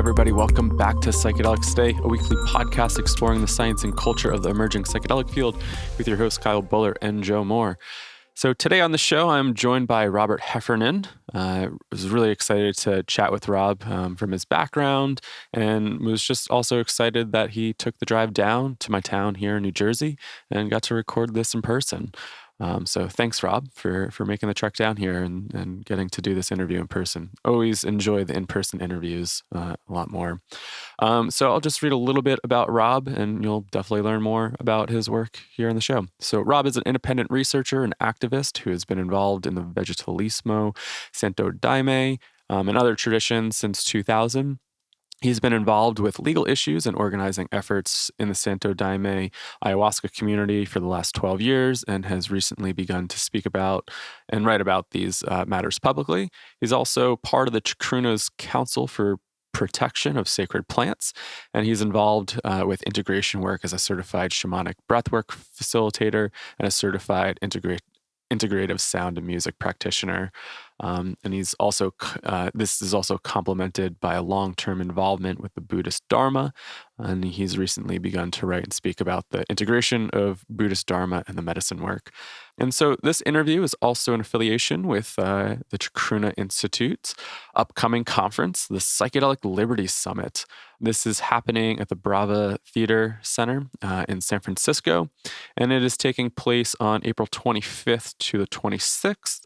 everybody. Welcome back to Psychedelics Today, a weekly podcast exploring the science and culture of the emerging psychedelic field with your hosts Kyle Buller and Joe Moore. So today on the show, I'm joined by Robert Heffernan. I was really excited to chat with Rob from his background, and was just also excited that he took the drive down to my town here in New Jersey and got to record this in person. So thanks, Rob, for making the trek down here and getting to do this interview in person. Always enjoy the in-person interviews a lot more. So I'll just read a little bit about Rob, and you'll definitely learn more about his work here on the show. So Rob is an independent researcher and activist who has been involved in the Vegetalismo, Santo Daime, and other traditions since 2000. He's been involved with legal issues and organizing efforts in the Santo Daime Ayahuasca community for the last 12 years and has recently begun to speak about and write about these matters publicly. He's also part of the Chacruna's Council for Protection of Sacred Plants, and he's involved with integration work as a certified shamanic breathwork facilitator and a certified integrative sound and music practitioner. And he's also, this is also complemented by a long-term involvement with the Buddhist Dharma. And he's recently begun to write and speak about the integration of Buddhist Dharma and the medicine work. And so this interview is also in affiliation with the Chacruna Institute's upcoming conference, the Psychedelic Liberty Summit. This is happening at the Brava Theater Center in San Francisco, and it is taking place on April 25th to the 26th.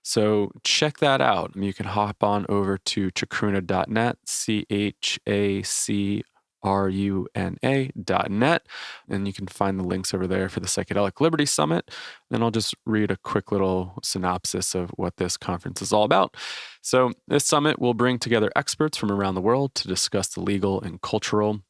So check that out. You can hop on over to chacruna.net, CHACRUNA.net, and you can find the links over there for the Psychedelic Liberty Summit. And I'll just read a quick little synopsis of what this conference is all about. So this summit will bring together experts from around the world to discuss the legal and cultural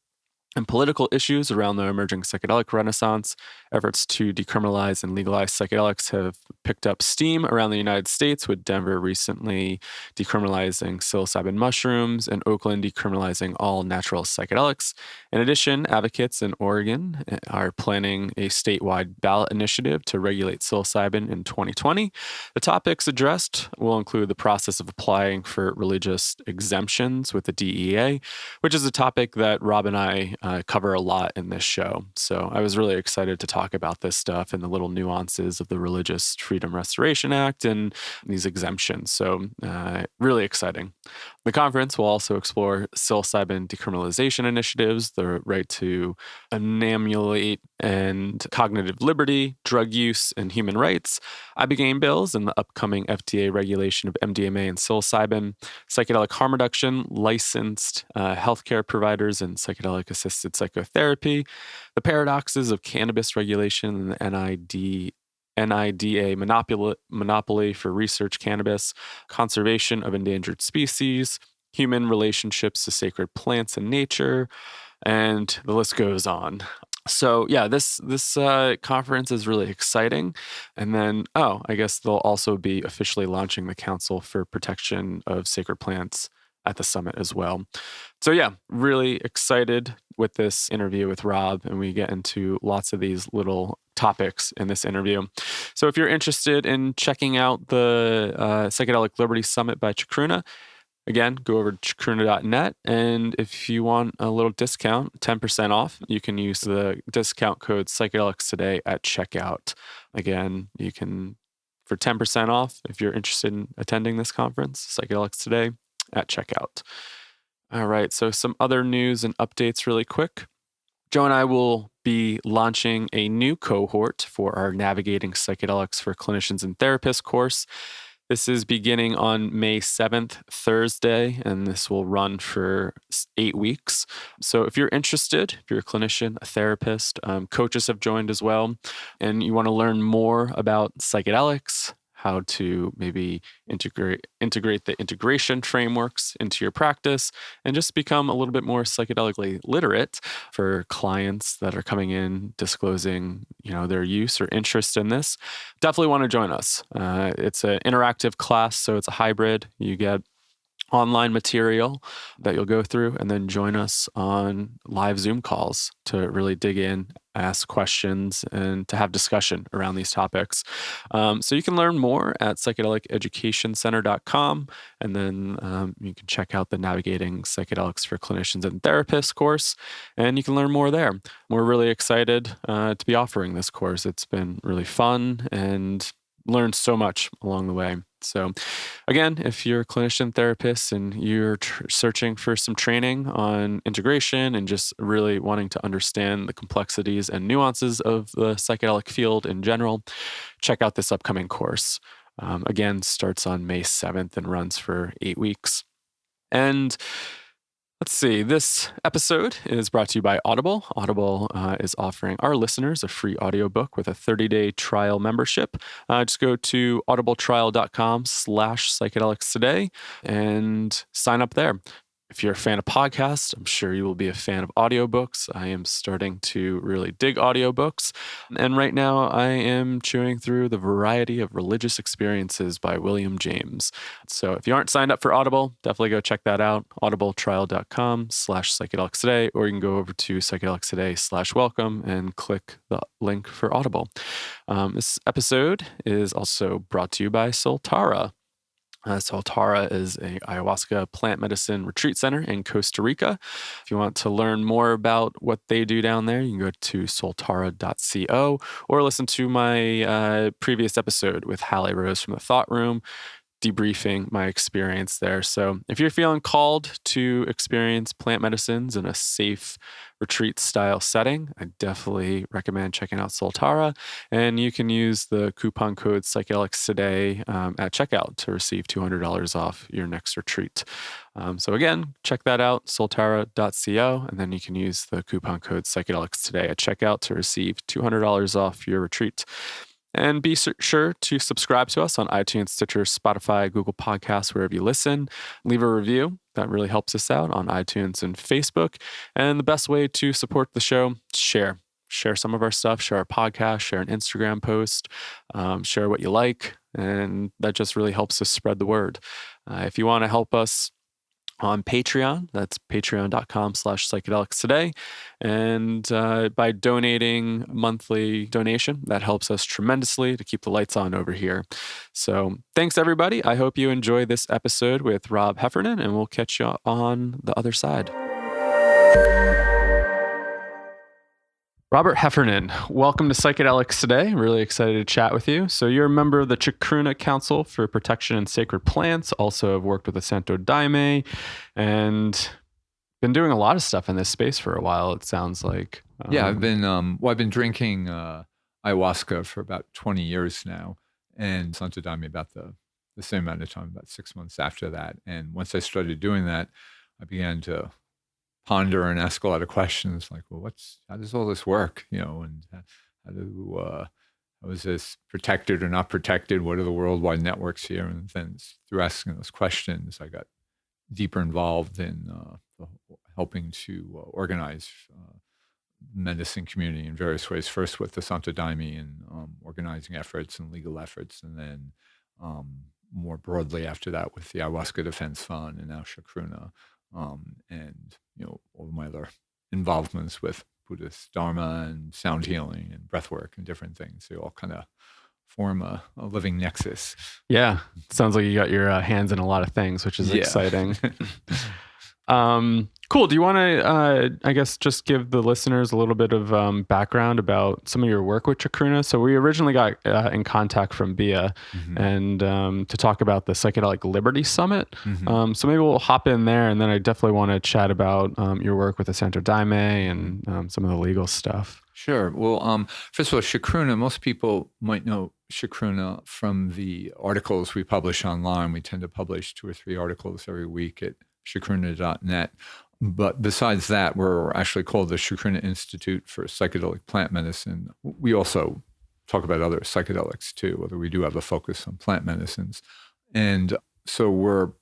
and political issues around the emerging psychedelic renaissance. Efforts to decriminalize and legalize psychedelics have picked up steam around the United States, with Denver recently decriminalizing psilocybin mushrooms and Oakland decriminalizing all natural psychedelics. In addition, advocates in Oregon are planning a statewide ballot initiative to regulate psilocybin in 2020. The topics addressed will include the process of applying for religious exemptions with the DEA, which is a topic that Rob and I cover a lot in this show. So I was really excited to talk about this stuff and the little nuances of the Religious Freedom Restoration Act and these exemptions. So really exciting. The conference will also explore psilocybin decriminalization initiatives, the right to annihilate and cognitive liberty, drug use, and human rights, ibogaine bills, and the upcoming FDA regulation of MDMA and psilocybin, psychedelic harm reduction, licensed healthcare providers, and psychedelic-assisted psychotherapy, the paradoxes of cannabis regulation and the NIDA monopoly for research cannabis, conservation of endangered species, human relationships to sacred plants and nature, and the list goes on. So yeah, this conference is really exciting. And then, I guess they'll also be officially launching the Council for Protection of Sacred Plants at the summit as well. So yeah, really excited with this interview with Rob, and we get into lots of these little topics in this interview. So if you're interested in checking out the Psychedelic Liberty Summit by Chacruna, again, go over to chacruna.net, and if you want a little discount, 10% off, you can use the discount code Psychedelics Today at checkout. Again, you can, for 10% off, if you're interested in attending this conference, Psychedelics Today at checkout. All right, so some other news and updates really quick. Joe and I will be launching a new cohort for our Navigating Psychedelics for Clinicians and Therapists course. This is beginning on May 7th, Thursday, and this will run for 8 weeks. So if you're interested, if you're a clinician, a therapist, coaches have joined as well, and you want to learn more about psychedelics, how to maybe integrate the integration frameworks into your practice, and just become a little bit more psychedelically literate for clients that are coming in disclosing, their use or interest in this. Definitely want to join us. It's an interactive class, so it's a hybrid. You get online material that you'll go through, and then join us on live Zoom calls to really dig in, ask questions, and to have discussion around these topics. So you can learn more at psychedeliceducationcenter.com, and then you can check out the Navigating Psychedelics for Clinicians and Therapists course, and you can learn more there. We're really excited to be offering this course. It's been really fun and learned so much along the way. So again, if you're a clinician therapist and you're searching for some training on integration and just really wanting to understand the complexities and nuances of the psychedelic field in general, check out this upcoming course. Again, starts on May 7th and runs for 8 weeks. And let's see, this episode is brought to you by Audible. Audible is offering our listeners a free audiobook with a 30-day trial membership. Just go to audibletrial.com/psychedelics today and sign up there. If you're a fan of podcasts, I'm sure you will be a fan of audiobooks. I am starting to really dig audiobooks. And right now I am chewing through The Variety of Religious Experiences by William James. So if you aren't signed up for Audible, definitely go check that out. audibletrial.com/psychedelics today, or you can go over to psychedelics today/welcome and click the link for Audible. This episode is also brought to you by Soltara. Soltara is a ayahuasca plant medicine retreat center in Costa Rica. If you want to learn more about what they do down there, you can go to soltara.co or listen to my previous episode with Hallie Rose from the Thought Room, debriefing my experience there. So if you're feeling called to experience plant medicines in a safe retreat style setting, I definitely recommend checking out Soltara. And you can use the coupon code Psychedelics today at checkout to receive $200 off your next retreat. So again, check that out, soltara.co, and then you can use the coupon code Psychedelics today at checkout to receive $200 off your retreat. And be sure to subscribe to us on iTunes, Stitcher, Spotify, Google Podcasts, wherever you listen. Leave a review. That really helps us out on iTunes and Facebook. And the best way to support the show, share. Share some of our stuff, share our podcast, share an Instagram post, share what you like. And that just really helps us spread the word. If you want to help us on Patreon, that's patreon.com/psychedelics today. And by donating monthly donation, that helps us tremendously to keep the lights on over here. So thanks, everybody. I hope you enjoy this episode with Rob Heffernan, and we'll catch you on the other side. Robert Heffernan, welcome to Psychedelics today. Really excited to chat with you. So you're a member of the Chacruna Council for Protection and Sacred Plants, also have worked with the Santo Daime, and been doing a lot of stuff in this space for a while, it sounds like. Yeah, I've been drinking ayahuasca for about 20 years now, and Santo Daime about the same amount of time, about 6 months after that. And once I started doing that, I began to ponder and ask a lot of questions like, well, how does all this work? And how is this protected or not protected? What are the worldwide networks here? And then through asking those questions, I got deeper involved in helping to organize medicine community in various ways, first with the Santo Daime and organizing efforts and legal efforts, and then more broadly after that with the Ayahuasca Defense Fund and now Chacruna. And all of my other involvements with Buddhist Dharma and sound healing and breathwork and different things. They all kind of form a living nexus. Yeah, sounds like you got your hands in a lot of things, which is exciting. Cool. Do you want to, I guess, just give the listeners a little bit of background about some of your work with Chacruna? So we originally got in contact from Bia and to talk about the Psychedelic Liberty Summit. So maybe we'll hop in there, and then I definitely want to chat about your work with the Santo Daime and some of the legal stuff. Sure. Well, first of all, Chacruna, most people might know Chacruna from the articles we publish online. We tend to publish 2 or 3 articles every week at chacruna.net. But besides that, we're actually called the Chacruna Institute for Psychedelic Plant Medicine. We also talk about other psychedelics too, although we do have a focus on plant medicines. And so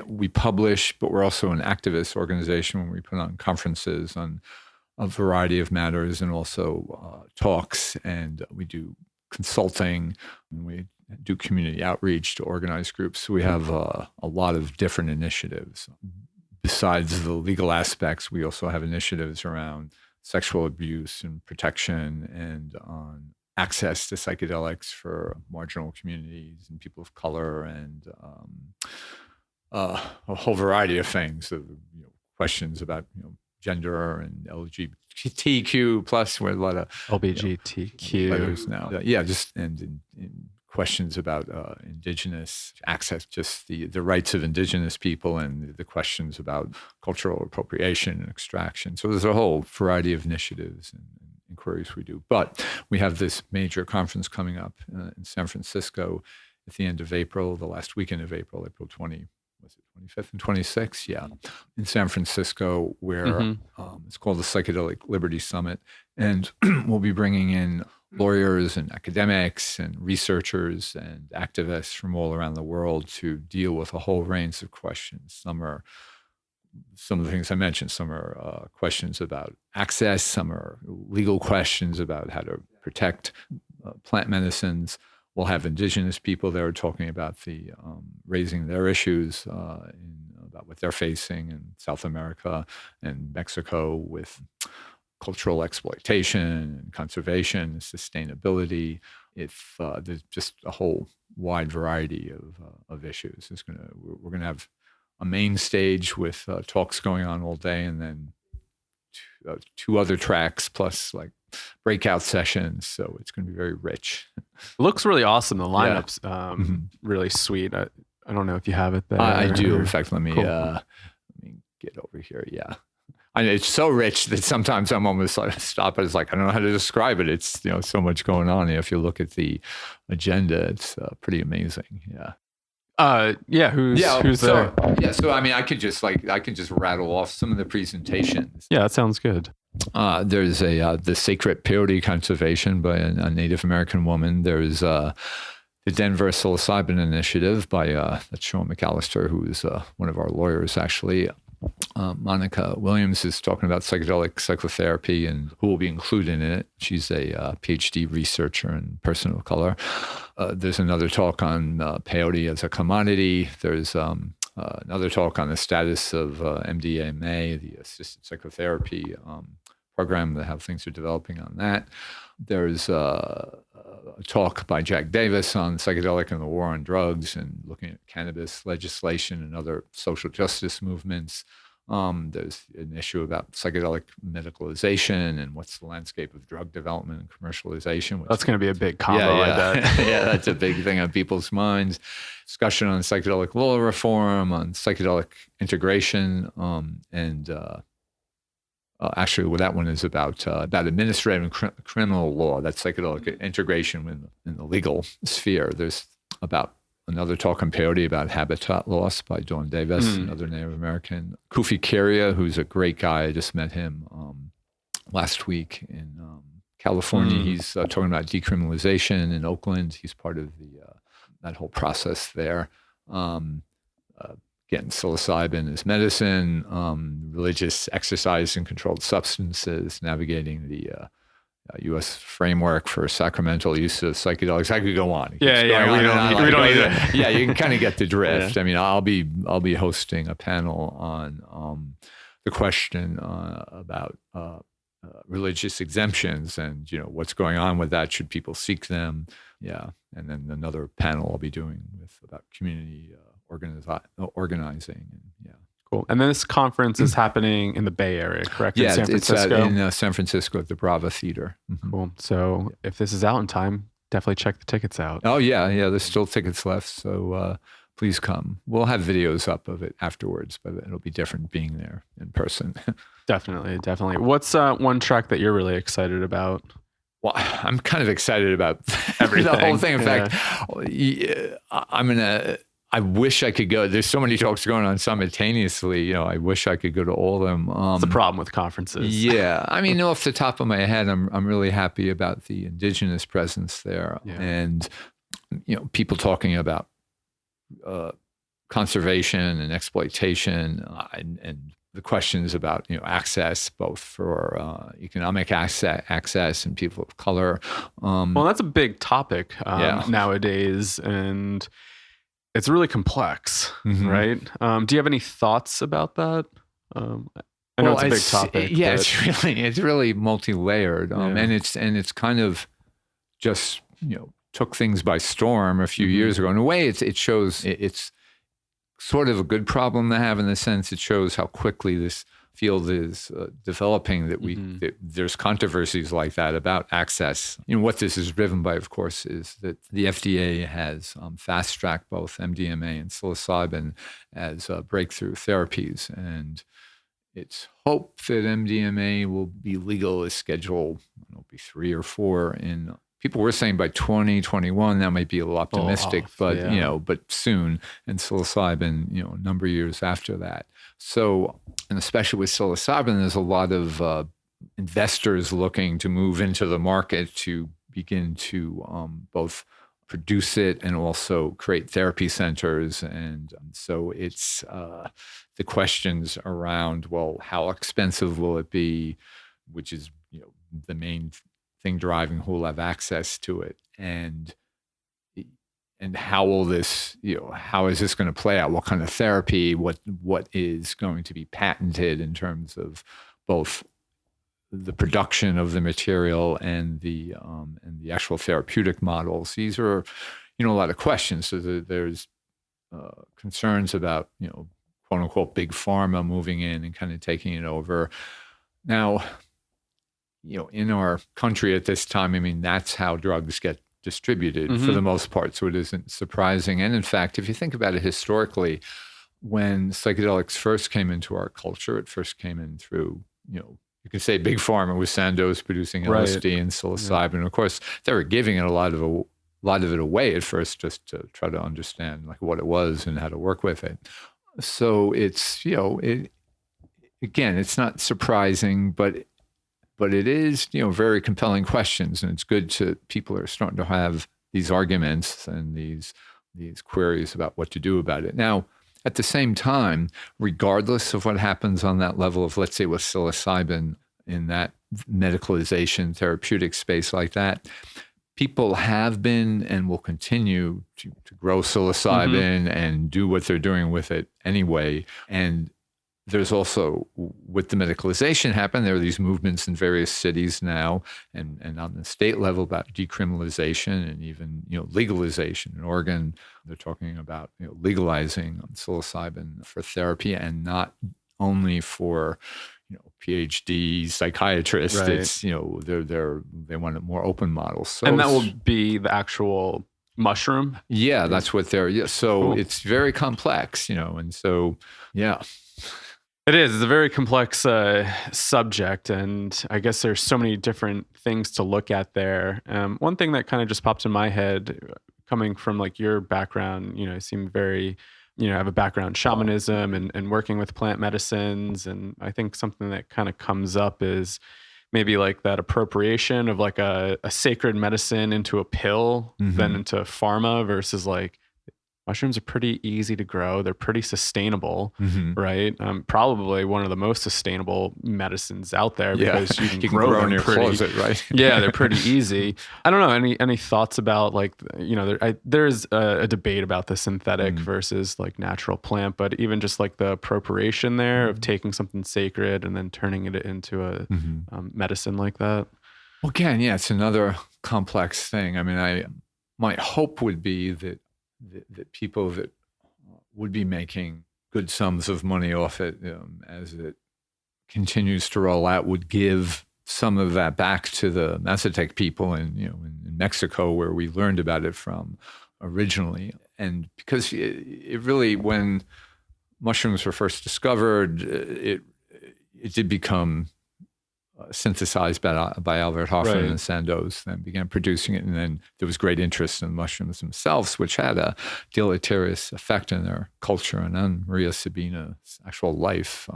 we publish, but we're also an activist organization when we put on conferences on a variety of matters and also talks, and we do consulting, and we do community outreach to organize groups. So we have a lot of different initiatives. Besides the legal aspects, we also have initiatives around sexual abuse and protection and on access to psychedelics for marginal communities and people of color and a whole variety of things, questions about gender and LGBTQ plus, where a lot of LGBTQ letters now. Just and in questions about indigenous access, just the rights of indigenous people, and the questions about cultural appropriation and extraction. So there's a whole variety of initiatives and inquiries we do. But we have this major conference coming up in San Francisco at the end of April, the last weekend of April, April 20. Was it 25th and 26th? Yeah, in San Francisco, where it's called the Psychedelic Liberty Summit. And we'll be bringing in lawyers and academics and researchers and activists from all around the world to deal with a whole range of questions. Some of the things I mentioned. Some are questions about access. Some are legal questions about how to protect plant medicines. We'll have indigenous people there talking about raising their issues about what they're facing in South America and Mexico with cultural exploitation and conservation and sustainability. There's just a whole wide variety of issues. We're going to have a main stage with talks going on all day, and then two other tracks plus like breakout sessions. So it's going to be very rich. It looks really awesome. The lineup's really sweet. I don't know if you have it there. I do. In fact, let me get over here. Yeah. It's so rich that sometimes I'm almost like stop. It's like, I don't know how to describe it. It's, so much going on. If you look at the agenda, it's pretty amazing. Yeah. Who's there? So I could just rattle off some of the presentations. Yeah, that sounds good. There's the Sacred Peyote Conservation by a Native American woman. There's the Denver Psilocybin Initiative by that's Sean McAllister, who is one of our lawyers, actually. Monica Williams is talking about psychedelic psychotherapy and who will be included in it. She's a PhD researcher and person of color. There's another talk on peyote as a commodity. There's another talk on the status of MDMA, the assisted psychotherapy program, how things are developing on that. There's a talk by Jack Davis on psychedelic and the war on drugs and looking at cannabis legislation and other social justice movements. There's an issue about psychedelic medicalization and what's the landscape of drug development and commercialization. That's going to be a big combo, I bet. Yeah, that's a big thing on people's minds. Discussion on psychedelic law reform, on psychedelic integration, actually, that one is about administrative and criminal law. That's psychedelic integration in the legal sphere. There's about another talk on peyote about habitat loss by Dawn Davis, another Native American. Kufi Kiria, who's a great guy. I just met him last week in California. He's talking about decriminalization in Oakland. He's part of that whole process there. Getting psilocybin as medicine, religious exercise and controlled substances, navigating the U.S. framework for sacramental use of psychedelics. I could go on. We don't need it. Yeah, you can kind of get the drift. Yeah. I'll be hosting a panel on the question about religious exemptions and what's going on with that. Should people seek them? Yeah, and then another panel I'll be doing about community organizing. And cool. And then this conference is happening in the Bay Area, correct? Yeah, in San Francisco? It's in San Francisco at the Brava Theater. Cool. So if this is out in time, definitely check the tickets out. Oh yeah, there's still tickets left. So please come. We'll have videos up of it afterwards, but it'll be different being there in person. Definitely. What's one track that you're really excited about? Well, I'm kind of excited about everything. The whole thing. In fact, I wish I could go. There's so many talks going on simultaneously. I wish I could go to all of them. It's the problem with conferences. Yeah. Off the top of my head, I'm really happy about the indigenous presence there. Yeah. And, people talking about conservation and exploitation and the questions about access, both for economic access and people of color. Well, that's a big topic Yeah. nowadays, and it's really complex, Mhm. right? Do you have any thoughts about that? I know it's a big topic. Yeah, but it's really multi-layered, Yeah. and it's kind of just took things by storm a few years ago. In a way, it shows it's sort of a good problem to have, in the sense it shows how quickly this field is developing, that there's controversies like that about access. What this is driven by, of course, is that the FDA has fast-tracked both MDMA and psilocybin as breakthrough therapies, and it's hoped that MDMA will be legal as Schedule, be 3 or 4 in. People were saying by 2021. That might be a little optimistic, but soon. And psilocybin, a number of years after that. So, and especially with psilocybin, there's a lot of investors looking to move into the market to begin to both produce it and also create therapy centers. And so it's the questions around, well, how expensive will it be, which is the main thing driving who will have access to it, and how will this, how is this going to play out? What kind of therapy? What is going to be patented in terms of both the production of the material and the actual therapeutic models? These are, a lot of questions. So there's concerns about, quote unquote, big pharma moving in and kind of taking it over. Now, in our country at this time, that's how drugs get distributed for the most part. So it isn't surprising. And in fact, if you think about it historically, when psychedelics first came into our culture, it first came in through, you could say big pharma with Sandoz producing LSD and psilocybin. Yeah. Of course, they were giving it a lot of it away at first, just to try to understand what it was and how to work with it. So it's, again, it's not surprising, but it is, very compelling questions, and it's good to people are starting to have these arguments and these queries about what to do about it. Now, at the same time, regardless of what happens on that level of, let's say, with psilocybin in that medicalization therapeutic space like that, people have been and will continue to grow psilocybin and do what they're doing with it anyway. And there's also, with the medicalization happen, there are these movements in various cities now and on the state level about decriminalization and even, legalization. In Oregon, they're talking about legalizing psilocybin for therapy, and not only for, PhD psychiatrists. Right. It's, they want a more open model. So, and that will be the actual mushroom? Yeah, that's what they're, so cool. It's very complex, and so, yeah. It is. It's a very complex subject, and I guess there's so many different things to look at there. One thing that kind of just popped in my head, coming from your background, you seem very, have a background in shamanism and working with plant medicines, and I think something that kind of comes up is maybe that appropriation of a sacred medicine into a pill, then into pharma, versus mushrooms are pretty easy to grow. They're pretty sustainable, right? Probably one of the most sustainable medicines out there, because you can grow them in your closet, right? Yeah, they're pretty easy. I don't know. Any thoughts about there's a debate about the synthetic versus natural plant, but even just the appropriation there of taking something sacred and then turning it into a medicine like that. Well, again, yeah, it's another complex thing. My hope would be that people that would be making good sums of money off it as it continues to roll out would give some of that back to the Mazatec people in Mexico, where we learned about it from originally. And because it really, when mushrooms were first discovered, it did become synthesized by Albert Hoffman and Sandoz, then began producing it. And then there was great interest in mushrooms themselves, which had a deleterious effect in their culture and on Maria Sabina's actual life.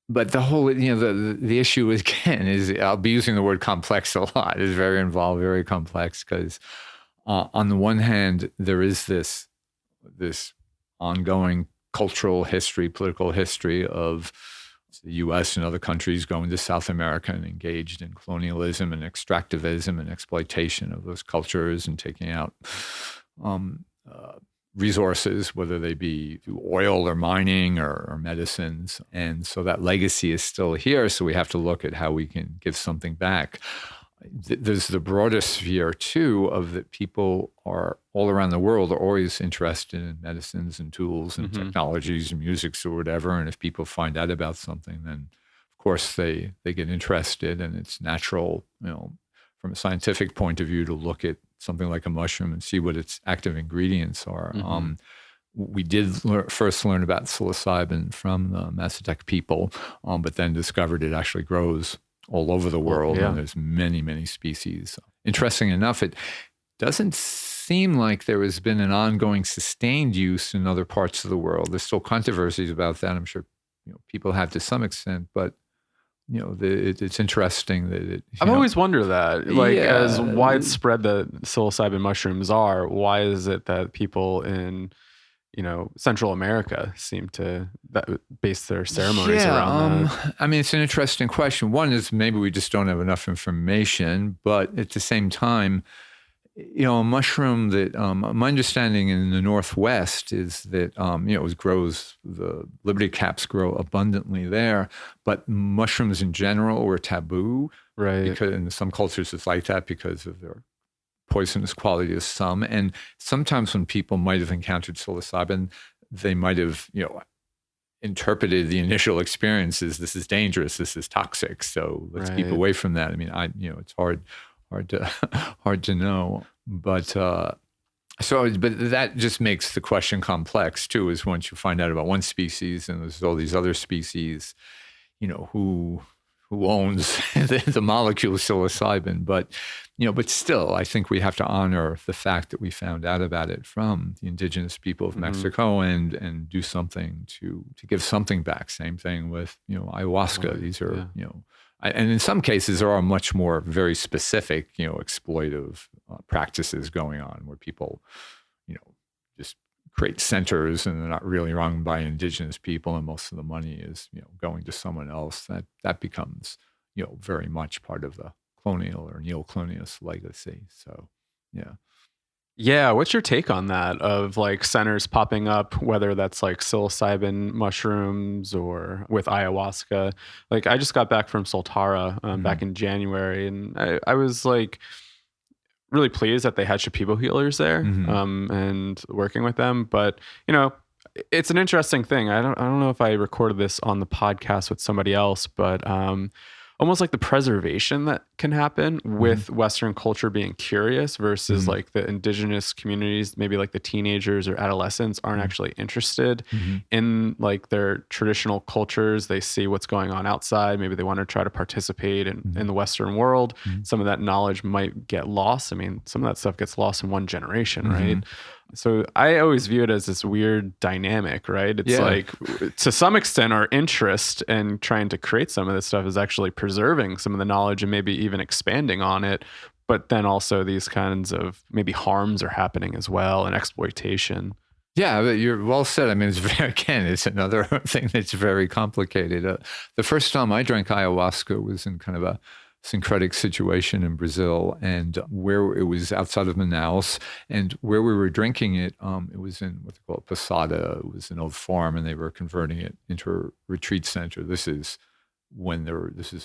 But the whole, the issue again is, I'll be using the word complex a lot, is very involved, very complex, because on the one hand, there is this ongoing cultural history, political history of the U.S. and other countries going to South America and engaged in colonialism and extractivism and exploitation of those cultures and taking out resources, whether they be through oil or mining or medicines. And so that legacy is still here. So we have to look at how we can give something back. There's the broader sphere, too, of that people are all around the world are always interested in medicines and tools and technologies and musics or whatever. And if people find out about something, then, of course, they get interested. And it's natural, from a scientific point of view, to look at something like a mushroom and see what its active ingredients are. We did first learn about psilocybin from the Mazatec people, but then discovered it actually grows all over the world, and there's many, many species. Interesting enough, it doesn't seem like there has been an ongoing sustained use in other parts of the world. There's still controversies about that. I'm sure people have to some extent, but it's interesting that it. I've always wondered that, as widespread the psilocybin mushrooms are, why is it that people in Central America seem to base their ceremonies around that? I mean, it's an interesting question. One is maybe we just don't have enough information, but at the same time, a mushroom that my understanding in the Northwest is that it grows, the Liberty caps grow abundantly there, but mushrooms in general were taboo, right? Because in some cultures it's like that because of their poisonous quality of some. And sometimes when people might have encountered psilocybin, they might have, interpreted the initial experience as this is dangerous, this is toxic, so let's keep away from that. I mean, it's hard to know, but that just makes the question complex too. Is once you find out about one species and there's all these other species, who owns the molecule psilocybin, but still, I think we have to honor the fact that we found out about it from the indigenous people of Mexico and do something to give something back. Same thing with, ayahuasca. Right. These are, and in some cases there are much more very specific, exploitive practices going on where people, just create centers and they're not really run by indigenous people and most of the money is, going to someone else. That becomes, very much part of the colonial or neo-colonialist legacy. So, yeah. Yeah. What's your take on that of centers popping up, whether that's psilocybin mushrooms or with ayahuasca? I just got back from Soltara back in January, and I was really pleased that they had Shipibo healers there and working with them. But, it's an interesting thing. I don't know if I recorded this on the podcast with somebody else, but almost like the preservation that can happen with Western culture being curious versus the indigenous communities, maybe the teenagers or adolescents aren't actually interested in their traditional cultures. They see what's going on outside. Maybe they want to try to participate in the Western world. Some of that knowledge might get lost. I mean, some of that stuff gets lost in one generation, right? So I always view it as this weird dynamic, right? It's to some extent, our interest in trying to create some of this stuff is actually preserving some of the knowledge and maybe even expanding on it. But then also these kinds of maybe harms are happening as well and exploitation. Yeah, you're well said. I mean, it's another thing that's very complicated. The first time I drank ayahuasca was in kind of a syncretic situation in Brazil, and where it was outside of Manaus, and where we were drinking it, it was in what they call Posada. It was an old farm, and they were converting it into a retreat center. This is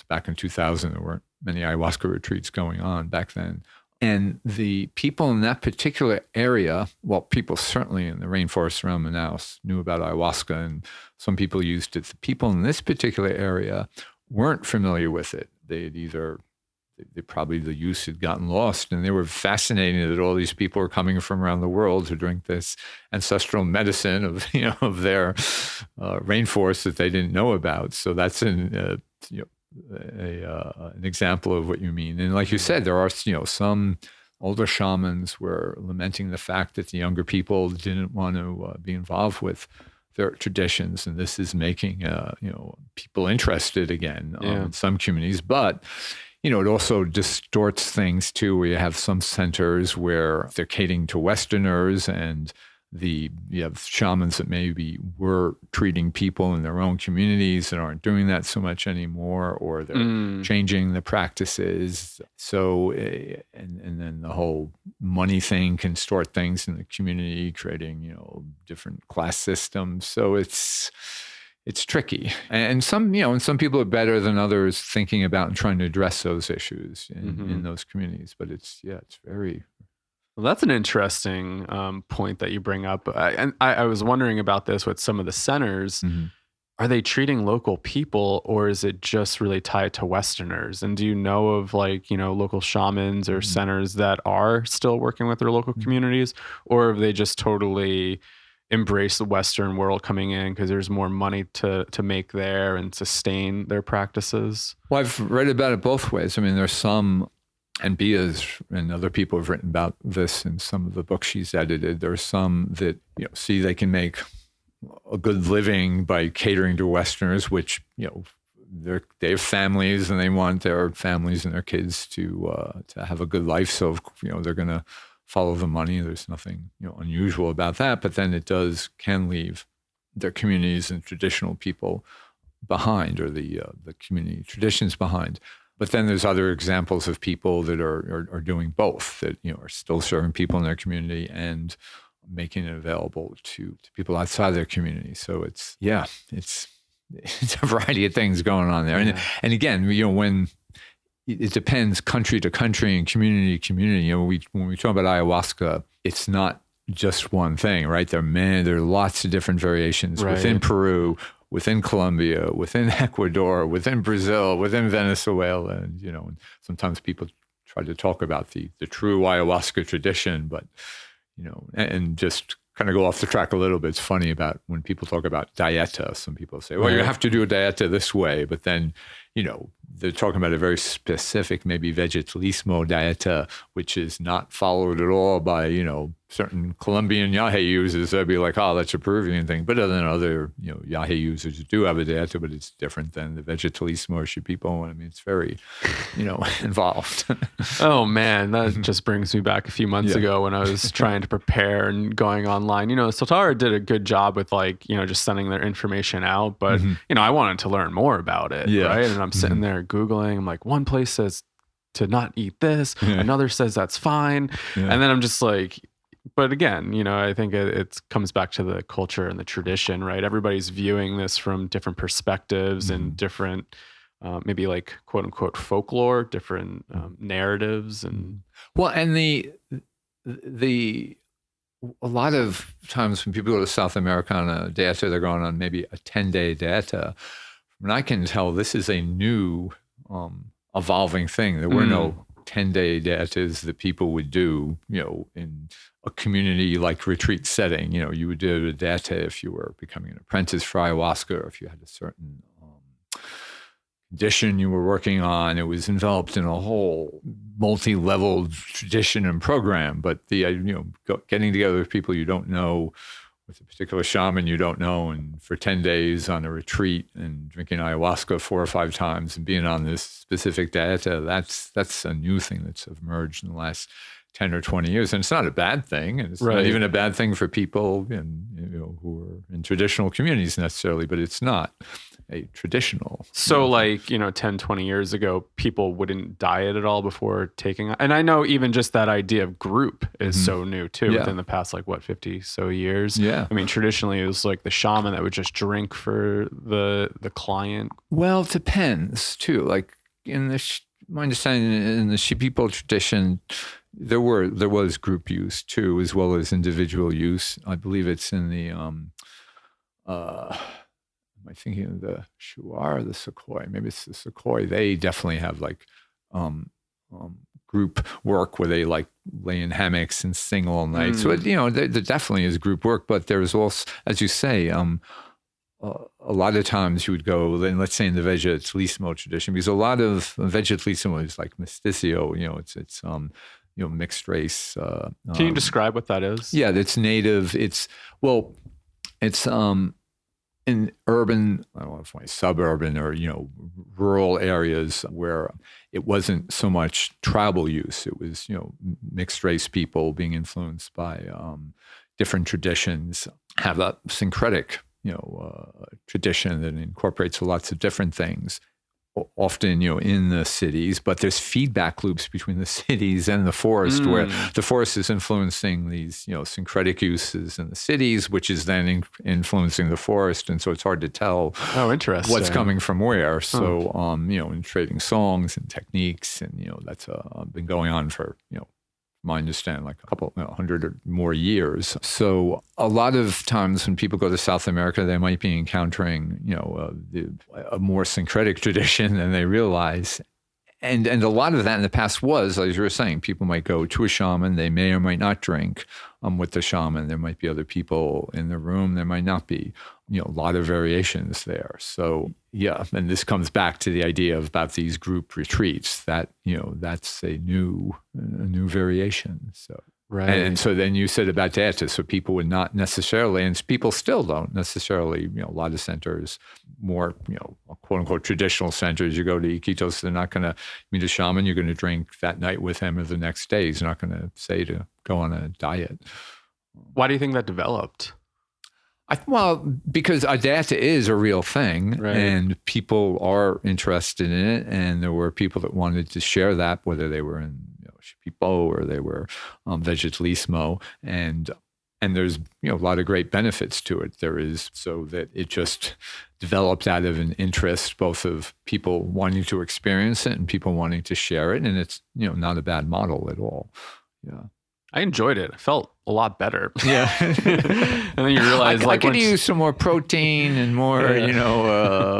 back in 2000. There weren't many ayahuasca retreats going on back then. And the people in that particular area, well, people certainly in the rainforest around Manaus knew about ayahuasca, and some people used it. The people in this particular area weren't familiar with it. The use had gotten lost, and they were fascinated that all these people are coming from around the world to drink this ancestral medicine of their rainforest that they didn't know about. So that's an example of what you mean. And like you said, there are some older shamans were lamenting the fact that the younger people didn't want to be involved with their traditions, and this is making people interested again in some communities. But it also distorts things too, where you have some centers where they're catering to Westerners and you have shamans that maybe were treating people in their own communities that aren't doing that so much anymore, or they're changing the practices. So, and then the whole money thing can distort things in the community, creating, different class systems. So it's tricky. And some people are better than others thinking about and trying to address those issues in those communities. But it's very... Well, that's an interesting point that you bring up. And I was wondering about this with some of the centers. Are they treating local people, or is it just really tied to Westerners? And do you know of local shamans or centers that are still working with their local communities, or have they just totally embraced the Western world coming in because there's more money to make there and sustain their practices? Well, I've read about it both ways. I mean, there's some... And Bia's and other people have written about this in some of the books she's edited. There are some that see they can make a good living by catering to Westerners, which they have families and they want their families and their kids to have a good life. So they're going to follow the money. There's nothing unusual about that. But then it can leave their communities and traditional people behind, or the community traditions behind. But then there's other examples of people that are doing both, that are still serving people in their community and making it available to people outside their community. So it's a variety of things going on there. Yeah. And again, when it depends country to country and community to community. When we talk about ayahuasca, it's not just one thing, right? There are lots of different variations within Peru, within Colombia, within Ecuador, within Brazil, within Venezuela. And, sometimes people try to talk about the true ayahuasca tradition, but, and just kind of go off the track a little bit. It's funny about when people talk about dieta, some people say, well, you have to do a dieta this way, but then, they're talking about a very specific, maybe vegetalismo dieta, which is not followed at all by, certain Colombian Yahe users. They'd be like, oh, that's a Peruvian thing. But then other, Yahe users do have a dieta, but it's different than the vegetalismo or Shipipo. I mean, it's very, involved. Oh, man, that just brings me back a few months ago when I was trying to prepare and going online. Soltara did a good job with just sending their information out. But, I wanted to learn more about it, right? And I'm sitting there Googling. I'm like, one place says to not eat this. Another says that's fine. And then I'm just like... But again, I think it comes back to the culture and the tradition, right? Everybody's viewing this from different perspectives and different, maybe like quote unquote folklore, different narratives, and a lot of times when people go to South America on a dieta, they're going on maybe a 10-day dieta. And I can tell this is a new, evolving thing. There were no 10-day dietas that people would do, in a community like retreat setting. You would do a dieta if you were becoming an apprentice for ayahuasca, or if you had a certain condition you were working on. It was enveloped in a whole multi-level tradition and program. But the getting together with people you don't know, with a particular shaman you don't know, and for 10 days on a retreat and drinking ayahuasca 4 or 5 times and being on this specific dieta, that's a new thing that's emerged in the last 10 or 20 years. And it's not a bad thing. And it's not even a bad thing for people who are in traditional communities necessarily, but it's not a traditional. So 10, 20 years ago, people wouldn't diet at all before taking, and I know even just that idea of group is so new too, within the past, 50 so years. Yeah. I mean, traditionally it was like the shaman that would just drink for the client. Well, it depends too. Like my understanding in the Shipipo tradition, there was group use too, as well as individual use. I believe it's in the, am I thinking of the Shuar or the Sequoia? Maybe it's the Sequoia. They definitely have group work where they lay in hammocks and sing all night. So there definitely is group work, but there's also, as you say, a lot of times you would go, let's say in the vegetalismo tradition, because a lot of vegetalismo is like mestizo. It's mixed race. Can you describe what that is? Yeah, it's native. It's in urban, I don't know if it's suburban or, rural areas where it wasn't so much tribal use. It was, mixed race people being influenced by different traditions have a syncretic, tradition that incorporates lots of different things, often, in the cities, but there's feedback loops between the cities and the forest where the forest is influencing these, syncretic uses in the cities, which is then influencing the forest. And so it's hard to tell interesting. what's coming from where. So, in trading songs and techniques, and, that's been going on for, my understanding, like a couple, 100 or more years. So a lot of times when people go to South America, they might be encountering, a more syncretic tradition than they realize. And a lot of that in the past was, as you were saying, people might go to a shaman. They may or might not drink with the shaman. There might be other people in the room. There might not be, a lot of variations there. So, yeah. And this comes back to the idea about these group retreats that, that's a new variation. So. Right. And so then you said about data, so people would not necessarily, and people still don't necessarily, a lot of centers, more, quote unquote, traditional centers, you go to Iquitos, they're not going to meet a shaman, you're going to drink that night with him or the next day. He's not going to say to go on a diet. Why do you think that developed? Because data is a real thing, right. And people are interested in it. And there were people that wanted to share that, whether they were in Shipipo or they were vegetalismo, and there's a lot of great benefits to it. There is, so that it just developed out of an interest both of people wanting to experience it and people wanting to share it, and it's not a bad model at all. Yeah. I enjoyed it. I felt a lot better. Yeah. And then you realize I could use some more protein and more,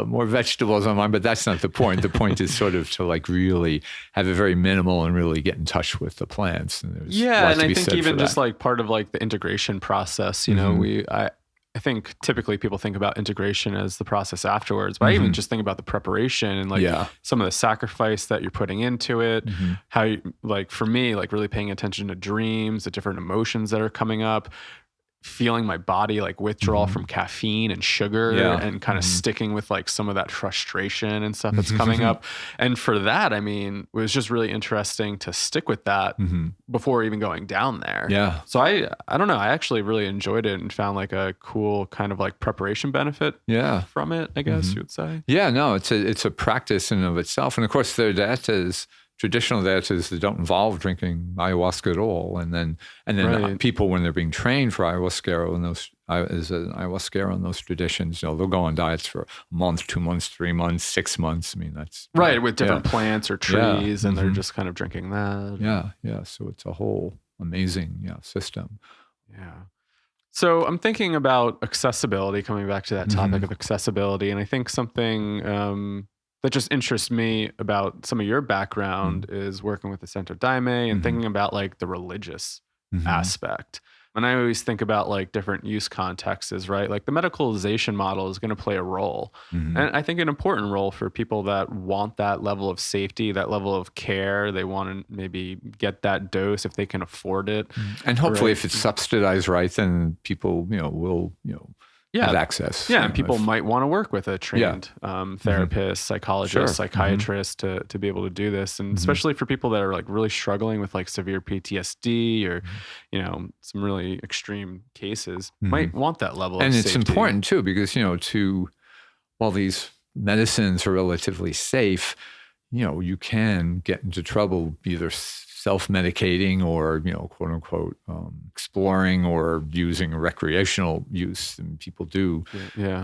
more vegetables on mine, but that's not the point. The point is sort of to really have a very minimal and really get in touch with the plants. And and I think even just part of the integration process, I think typically people think about integration as the process afterwards, but I even just think about the preparation and some of the sacrifice that you're putting into it, how you, for me, really paying attention to dreams, the different emotions that are coming up, feeling my body withdrawal from caffeine and sugar and kind of sticking with some of that frustration and stuff that's coming up. And for that, it was just really interesting to stick with that before even going down there. Yeah. So I don't know. I actually really enjoyed it and found a cool kind of preparation benefit from it, I guess you would say. Yeah, no, it's a practice in and of itself. And of course that is traditional dietas that don't involve drinking ayahuasca at all, and then people, when they're being trained for ayahuasca and those traditions, they'll go on diets for a month, 2 months, 3 months, 6 months. That's right, with different plants or trees, and they're just kind of drinking that. Yeah. So it's a whole amazing system. Yeah. So I'm thinking about accessibility, coming back to that topic of accessibility, and I think something that just interests me about some of your background is working with the Santo Daime and thinking about the religious aspect. And I always think about different use contexts, right? The medicalization model is going to play a role. And I think an important role for people that want that level of safety, that level of care. They want to maybe get that dose if they can afford it. And hopefully if it's subsidized right, then people, will, have access. Yeah, and people might want to work with a trained therapist, psychologist, psychiatrist to be able to do this. And especially for people that are really struggling with severe PTSD or, some really extreme cases, might want that level of safety. And it's important too, because, while these medicines are relatively safe, you can get into trouble either self-medicating or, quote unquote, exploring or using recreational use, and people do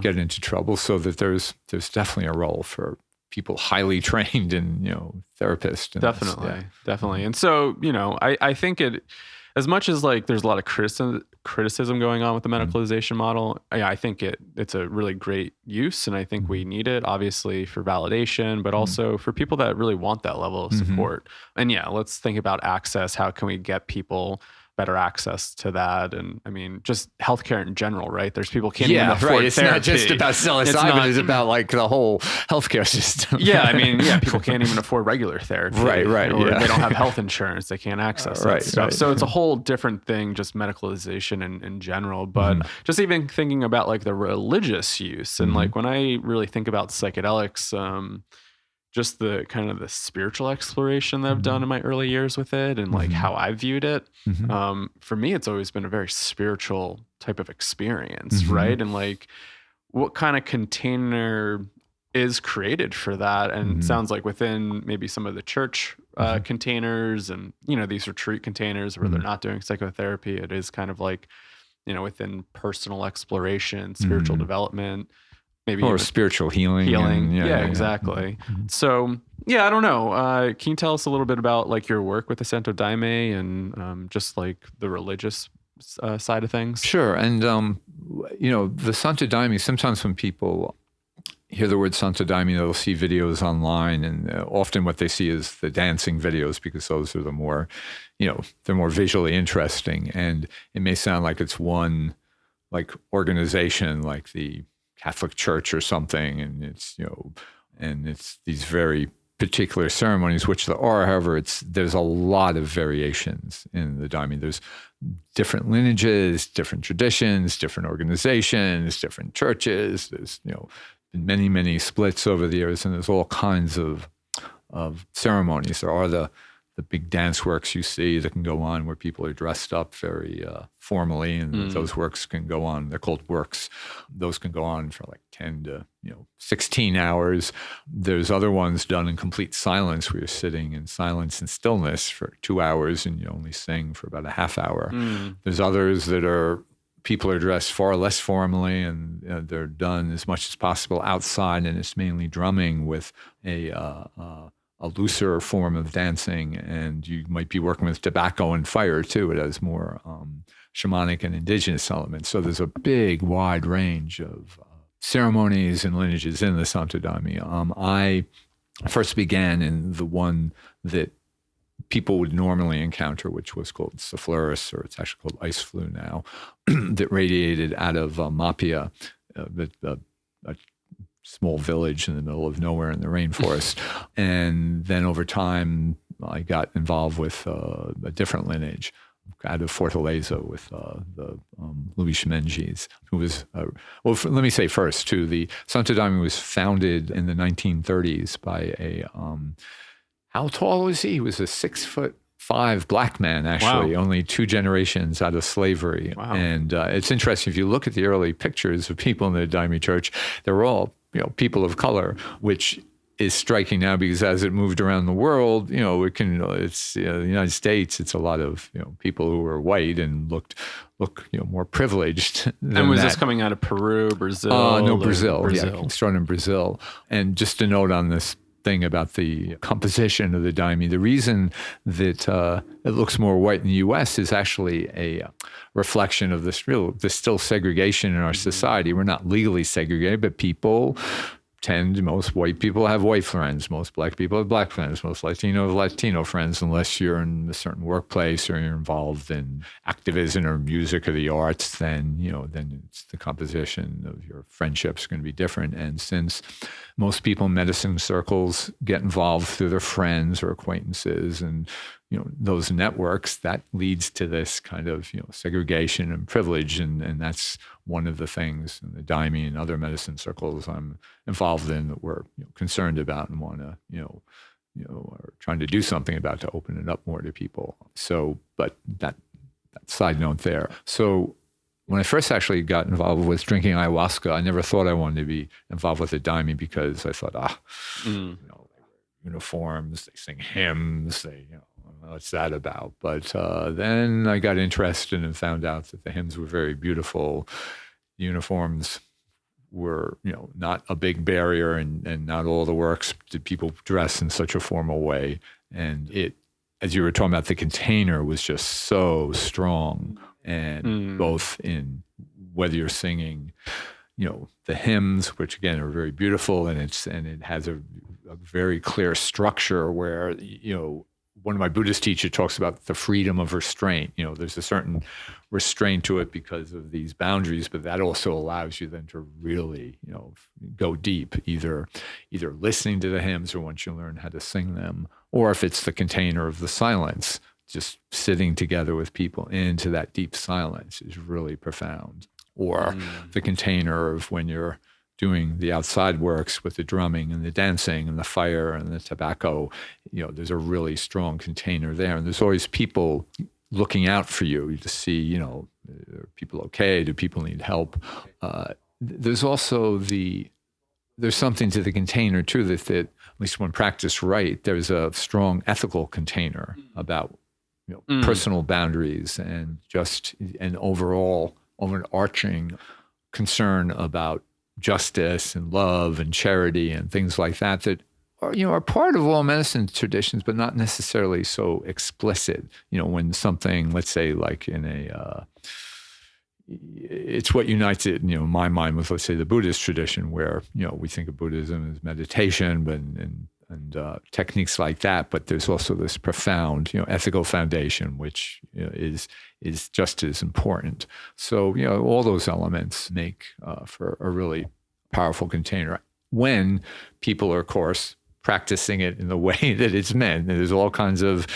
get into trouble. So that there's definitely a role for people highly trained and, therapists. Definitely. And so, I think as much as there's a lot of criticism going on with the medicalization model, I think it's a really great use, and I think we need it, obviously, for validation, but also for people that really want that level of support. And let's think about access. How can we get people better access to that? And just healthcare in general, right? There's people can't even afford therapy. It's not just about psilocybin, it's about the whole healthcare system. People can't even afford regular therapy. Right. Or they don't have health insurance, they can't access that stuff. So it's a whole different thing, just medicalization in general. But just even thinking about the religious use, and when I really think about psychedelics, just the kind of the spiritual exploration that I've done Mhm. in my early years with it, and like Mhm. how I viewed it. Mhm. For me, it's always been a very spiritual type of experience, Mhm. right? And like, what kind of container is created for that? And it Mhm. sounds like within maybe some of the church Mhm. containers, and these retreat containers where they're Mhm. not doing psychotherapy, it is kind of like, within personal exploration, spiritual Mhm. development, maybe Or even spiritual healing healing. and yeah, Yeah, yeah, yeah. Mhm. exactly. Mhm. So, yeah, I don't know. Can you tell us a little bit about like your work with the Santo Daime and just like the religious side of things? Sure. And, the Santo Daime, sometimes when people hear the word Santo Daime, they'll see videos online, and often what they see is the dancing videos because those are the more, they're more visually interesting. And it may sound like it's one like organization like the Catholic Church or something, and it's these very particular ceremonies, which there are. However, there's a lot of variations in the Daime. There's different lineages, different traditions, different organizations, different churches. There's been many, many splits over the years, and there's all kinds of ceremonies. There are the big dance works you see that can go on where people are dressed up very formally, and Mm. those works can go on. They're called works. Those can go on for like 10 to 16 hours. There's other ones done in complete silence where you're sitting in silence and stillness for 2 hours and you only sing for about a half hour. Mm. There's others that people are dressed far less formally, and they're done as much as possible outside, and it's mainly drumming with a looser form of dancing, and you might be working with tobacco and fire too. It has more shamanic and indigenous elements. So there's a big, wide range of ceremonies and lineages in the Santo Daime. I first began in the one that people would normally encounter, which was called Cephalurus, or it's actually called ice flu now, that radiated out of Mapia, a small village in the middle of nowhere in the rainforest. And then over time, I got involved with a different lineage out of Fortaleza with the Luis Menges, who was, let me say first, too, the Santo Daime was founded in the 1930s by how tall was he? He was a 6'5" black man, actually, Wow. only 2 generations out of slavery. Wow. And it's interesting, if you look at the early pictures of people in the Daime Church, they're all people of color, which is striking now because as it moved around the world, it's the United States, it's a lot of people who are white and look more privileged than And was that. this coming out of Peru, Brazil? No, Brazil. Brazil. Yeah, started in Brazil. And just a note on this thing about the composition of the Daime, the reason that it looks more white in the U.S. is actually a reflection of this still segregation in our society. We're not legally segregated, but most white people have white friends, most black people have black friends, most Latino have Latino friends, unless you're in a certain workplace or you're involved in activism or music or the arts, then it's the composition of your friendships going to be different. And since most people in medicine circles get involved through their friends or acquaintances and those networks, that leads to this kind of segregation and privilege, and that's one of the things in the Daime and other medicine circles I'm involved in that we're concerned about and want to are trying to do something about to open it up more to people. So, but that side note there. So when I first actually got involved with drinking ayahuasca, I never thought I wanted to be involved with the Daime because I thought, they wear uniforms, they sing hymns, what's that about? But then I got interested and found out that the hymns were very beautiful. The uniforms were, not a big barrier, and not all the works did people dress in such a formal way. And as you were talking about, the container was just so strong, and both in whether you're singing, the hymns, which again are very beautiful, and it has a very clear structure where, one of my Buddhist teachers talks about the freedom of restraint. There's a certain restraint to it because of these boundaries, but that also allows you then to really, go deep, either listening to the hymns or once you learn how to sing them, or if it's the container of the silence, just sitting together with people into that deep silence is really profound. Or the container of when you're doing the outside works with the drumming and the dancing and the fire and the tobacco, there's a really strong container there. And there's always people looking out for you to see, are people okay? Do people need help? There's also there's something to the container too, that at least when practiced right, there's a strong ethical container about personal boundaries and just an overall overarching concern about justice and love and charity and things like that are part of all medicine traditions, but not necessarily so explicit. When something, let's say, like in it's what unites it, in my mind, with, let's say, the Buddhist tradition, where we think of Buddhism as meditation, but and techniques like that. But there's also this profound, ethical foundation, which is just as important. So, all those elements make for a really powerful container when people are, of course, practicing it in the way that it's meant. There's all kinds of,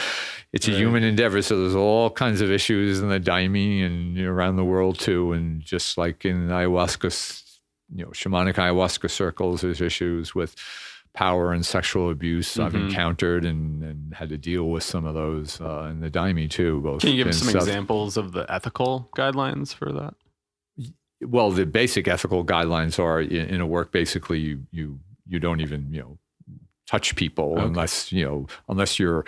it's a human endeavor, so there's all kinds of issues in the daime and around the world too. And just like in ayahuasca, shamanic ayahuasca circles, there's issues with power and sexual abuse I've encountered and had to deal with some of those in the daime too. Both. Can you give some examples of the ethical guidelines for that? Well, the basic ethical guidelines are in a work, basically you don't even, touch people unless you're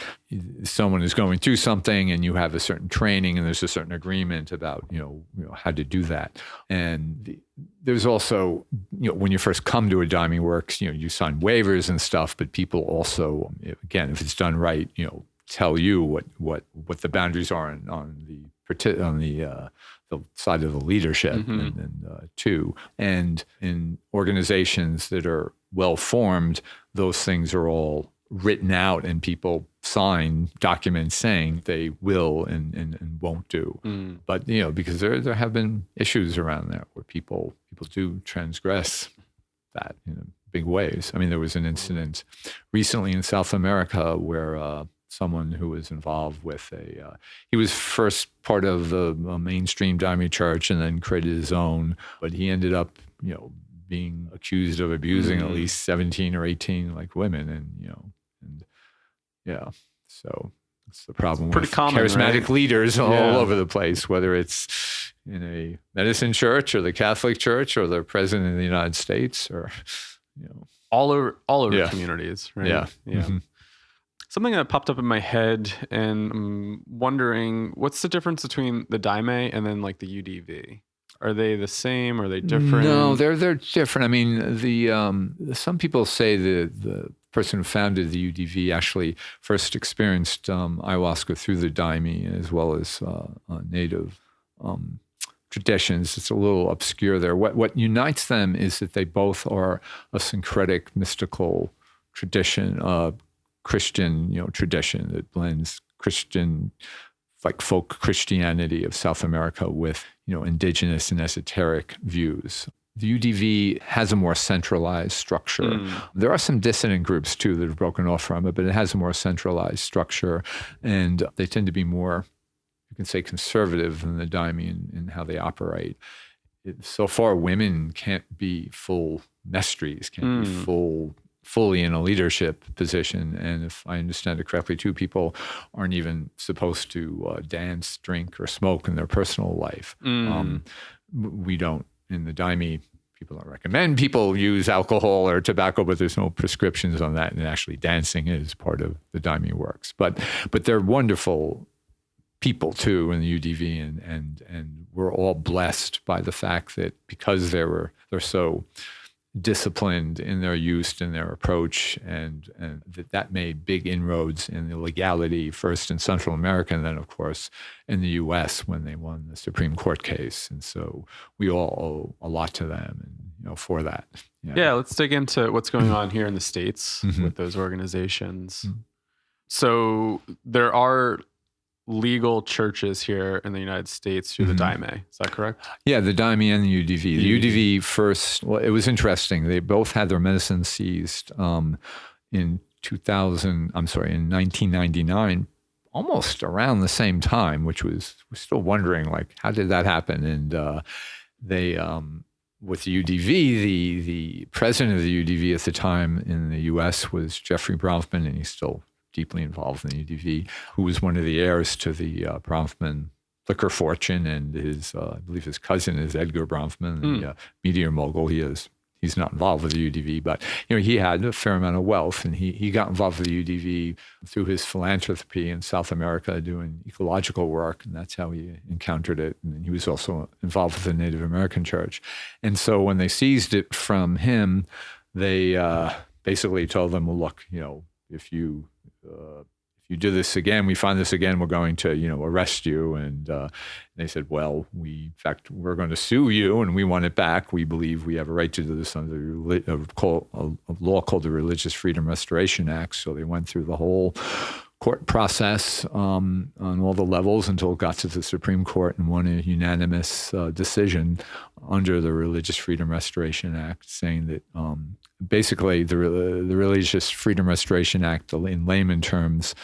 someone who's going through something and you have a certain training and there's a certain agreement about, how to do that. And there's also, when you first come to a daime works, you sign waivers and stuff, but people also, again, if it's done right, tell you what the boundaries are on the side of the leadership and too. And in organizations that are well formed, those things are all written out and people sign documents saying they will and won't do. But because there have been issues around there where people do transgress that in big ways. I mean, there was an incident recently in South America where someone who was involved with he was first part of the mainstream daime church and then created his own, but he ended up, being accused of abusing at least 17 or 18 women, and so it's the problem with charismatic leaders all over the place, whether it's in a medicine church or the Catholic Church or the president of the United States or all over communities, right? Something that popped up in my head, and I'm wondering, what's the difference between the daime and then the UDV? Are they the same? Are they different? No, they're different. I mean, some people say the person who founded the UDV actually first experienced ayahuasca through the daime as well as native traditions. It's a little obscure there. What unites them is that they both are a syncretic mystical tradition, Christian, tradition that blends Christian, folk Christianity of South America with, indigenous and esoteric views. The UDV has a more centralized structure. There are some dissident groups too that have broken off from it, but it has a more centralized structure, and they tend to be more, you can say, conservative than the daime in how they operate. So far, women can't be full mestres, can't be fully in a leadership position. And if I understand it correctly, too, people aren't even supposed to dance, drink, or smoke in their personal life. We don't, in the daime, people don't recommend people use alcohol or tobacco, but there's no prescriptions on that. And actually dancing is part of the daime works. But they're wonderful people, too, in the UDV. And we're all blessed by the fact that because they're so disciplined in their use and their approach, and that made big inroads in the legality, first in Central America, and then, of course, in the U.S. when they won the Supreme Court case. And so we all owe a lot to them, and for that. Yeah, let's dig into what's going on here in the States with those organizations. So there are legal churches here in the United States through the daime. Is that correct? Yeah, the daime and the UDV. The UDV first, well, it was interesting. They both had their medicine seized in 1999, almost around the same time, which we're still wondering, how did that happen? And they with the UDV, the president of the UDV at the time in the U.S. was Jeffrey Bronfman, and he's still deeply involved in the UDV, who was one of the heirs to the Bronfman liquor fortune, and I believe his cousin is Edgar Bronfman, the meteor mogul. He's not involved with the UDV, but he had a fair amount of wealth, and he got involved with the UDV through his philanthropy in South America doing ecological work, and that's how he encountered it. And he was also involved with the Native American Church. And so when they seized it from him, they basically told them, well, look, if you do this again, we find this again, we're going to, arrest you. And they said, well, in fact, we're going to sue you and we want it back. We believe we have a right to do this under a law called the Religious Freedom Restoration Act. So they went through the whole court process on all the levels until it got to the Supreme Court and won a unanimous decision under the Religious Freedom Restoration Act, saying that basically the Religious Freedom Restoration Act, in layman terms,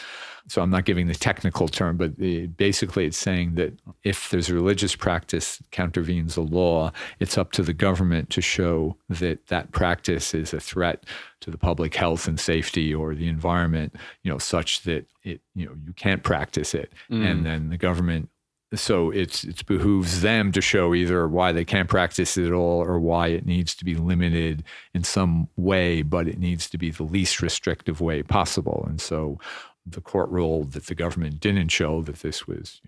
so I'm not giving the technical term, but basically it's saying that if there's a religious practice that countervenes a law, it's up to the government to show that that practice is a threat to the public health and safety or the environment, such that you can't practice it. And then the government, so it behooves them to show either why they can't practice it at all or why it needs to be limited in some way, but it needs to be the least restrictive way possible. And so the court ruled that the government didn't show that this was,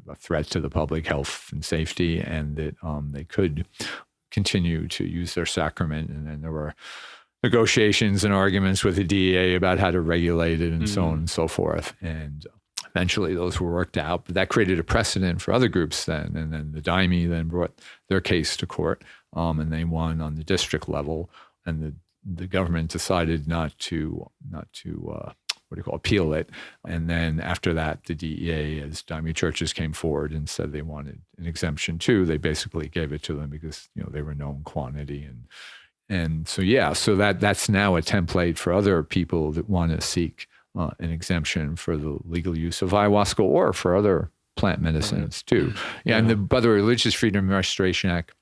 a threat to the public health and safety, and that they could continue to use their sacrament. And then there were negotiations and arguments with the DEA about how to regulate it and so on and so forth. And eventually those were worked out, but that created a precedent for other groups then. And then the Daime then brought their case to court, and they won on the district level. And the government decided not to appeal it. And then after that, the DEA, as Daime churches came forward and said they wanted an exemption too, they basically gave it to them because, they were known quantity. And so that's now a template for other people that want to seek an exemption for the legal use of ayahuasca or for other plant medicines too. But the Religious Freedom Restoration Act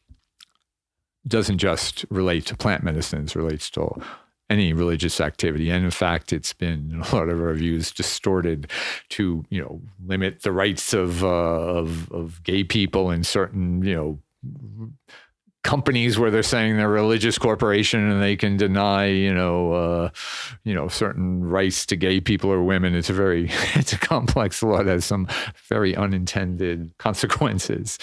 doesn't just relate to plant medicines, relates to any religious activity. And in fact, it's been, in a lot of our views, distorted to, limit the rights of gay people in certain, companies where they're saying they're a religious corporation and they can deny, certain rights to gay people or women. It's a complex law that has some very unintended consequences.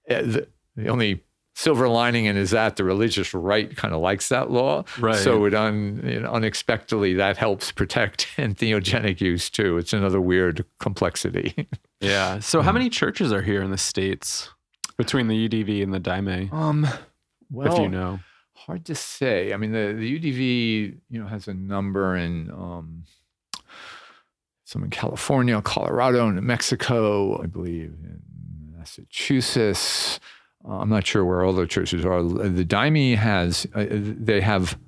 The only silver lining in is that the religious right kind of likes that law. Right. So unexpectedly, that helps protect entheogenic use too. It's another weird complexity. Yeah. So how many churches are here in the States between the UDV and the Daime? Well, if you know. Hard to say. I mean, the UDV, has a number in some in California, Colorado, New Mexico, I believe, in Massachusetts. I'm not sure where all the churches are. The Daime they have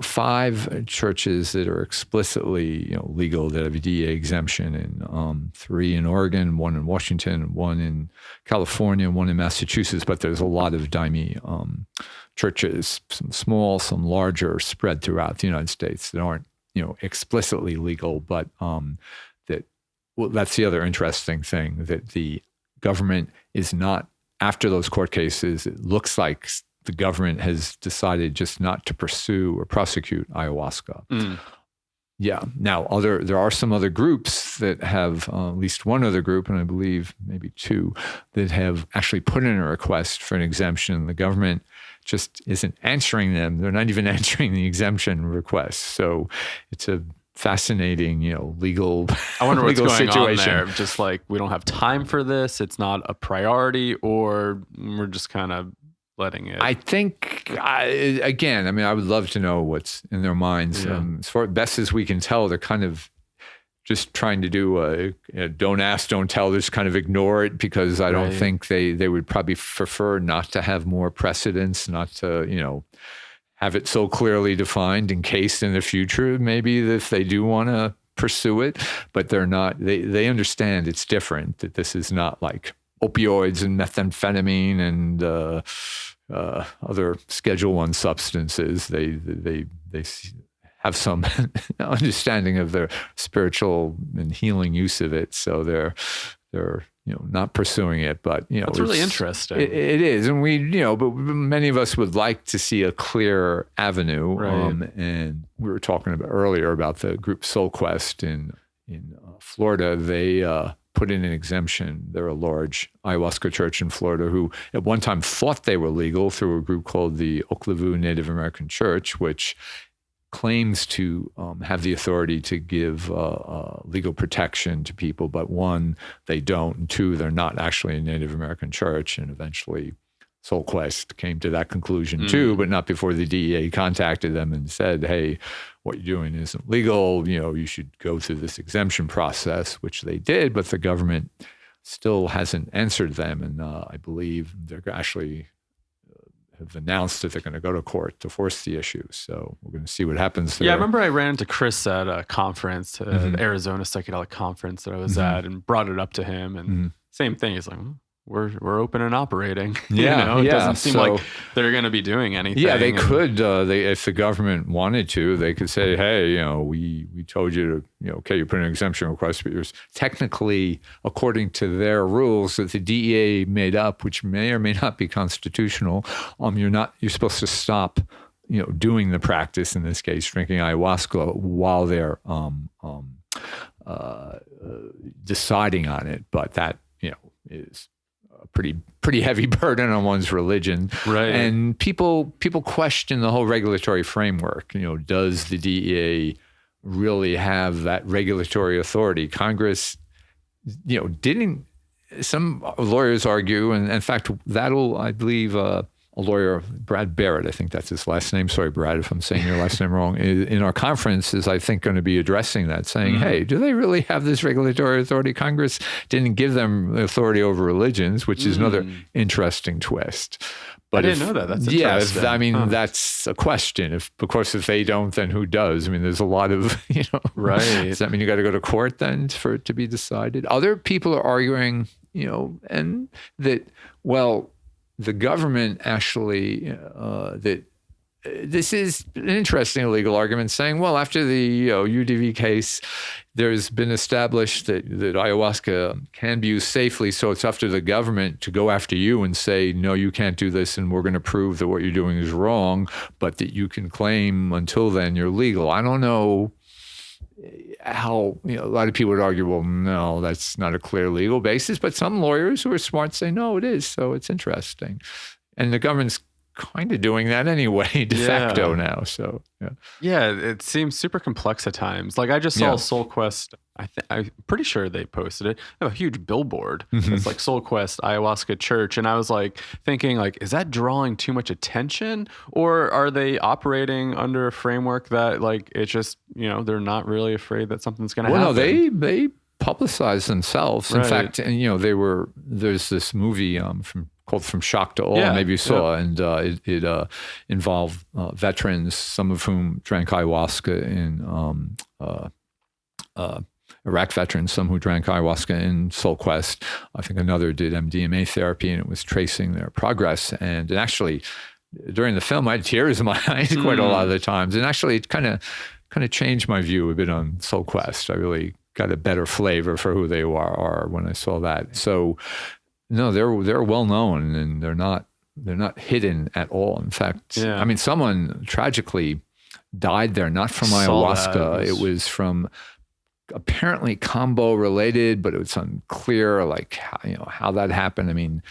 5 churches that are explicitly, legal, that have a DEA exemption, and 3 in Oregon, 1 in Washington, 1 in California, 1 in Massachusetts. But there's a lot of Daime churches, some small, some larger, spread throughout the United States that aren't, explicitly legal. But that's the other interesting thing, that the government is not. After those court cases, it looks like the government has decided just not to pursue or prosecute ayahuasca. Yeah. Now, there are some other groups that have, at least one other group, and I believe maybe 2, that have actually put in a request for an exemption. The government just isn't answering them. They're not even answering the exemption request. So it's a fascinating, legal I wonder what's legal going situation. on there. Just like, we don't have time for this. It's not a priority, or we're just kind of letting it. I think, I would love to know what's in their minds. Yeah. As far best as we can tell, they're kind of just trying to do don't ask, don't tell, just kind of ignore it, because I don't think they would probably prefer not to have more precedents, not to, have it so clearly defined in case in the future, maybe if they do want to pursue it, but they're not, they understand it's different, that this is not like opioids and methamphetamine and, other Schedule I substances. They have some understanding of their spiritual and healing use of it, so they're not pursuing it. But it's really interesting. It is, and but many of us would like to see a clear avenue. Right. And we were talking about earlier about the group Soul Quest in Florida. They put in an exemption. They're a large ayahuasca church in Florida who at one time thought they were legal through a group called the Oklevu Native American Church, which claims to have the authority to give legal protection to people. But one, they don't. And two, they're not actually a Native American church. And eventually Soul Quest came to that conclusion too, but not before the DEA contacted them and said, hey, what you're doing isn't legal. You should go through this exemption process, which they did, but the government still hasn't answered them. And I believe they're actually have announced that they're going to go to court to force the issue. So we're going to see what happens there. Yeah, I remember I ran into Chris at a conference, the Arizona Psychedelic Conference that I was at, and brought it up to him. And same thing. He's like, we're open and operating. Yeah, It doesn't seem like they're going to be doing anything. Yeah, they could. If the government wanted to, they could say, "Hey, we told you to, okay, you put an exemption request, but you're technically, according to their rules that the DEA made up, which may or may not be constitutional, you're supposed to stop, doing the practice. In this case, drinking ayahuasca while they're deciding on it. But that, is pretty heavy burden on one's religion. Right. And people question the whole regulatory framework. Does the DEA really have that regulatory authority? Congress, didn't. Some lawyers argue, and in fact, I believe, a lawyer, Brad Barrett, I think that's his last name. Sorry, Brad, if I'm saying your last name wrong. In our conference is, I think, going to be addressing that, saying, hey, do they really have this regulatory authority? Congress didn't give them authority over religions, which is another interesting twist. But I didn't know that. That's interesting. That's a question. Of course, if they don't, then who does? I mean, there's a lot of, Right. Does that mean you got to go to court then for it to be decided? Other people are arguing, and that, well, the government actually, that this is an interesting legal argument, saying, well, after the UDV case, there's been established that ayahuasca can be used safely, so it's up to the government to go after you and say, no, you can't do this, and we're going to prove that what you're doing is wrong, but that you can claim until then you're legal. I don't know how, a lot of people would argue, well, no, that's not a clear legal basis. But some lawyers who are smart say, no, it is. So it's interesting. And the government's kind of doing that anyway, de facto now. So, yeah, it seems super complex at times. Like I just saw Soul Quest. I'm pretty sure they posted it. They have a huge billboard. It's like Soul Quest Ayahuasca Church. And I was like thinking, like, is that drawing too much attention, or are they operating under a framework that, like, it's just, they're not really afraid that something's going to happen? Well, no, they publicize themselves. In fact, and there's this movie called From Shock to Awe, maybe you saw, and it involved veterans, some of whom drank ayahuasca in Iraq veterans, some who drank ayahuasca in Soul Quest. I think another did MDMA therapy, and it was tracing their progress. And actually, during the film, I had tears in my eyes quite a lot of the times. And actually, it kind of changed my view a bit on Soul Quest. I really got a better flavor for who they are when I saw that. So, no, they're well known, and they're not hidden at all. In fact, I mean, someone tragically died there, not from ayahuasca. It was from apparently combo related, but it was unclear, like how that happened. I mean,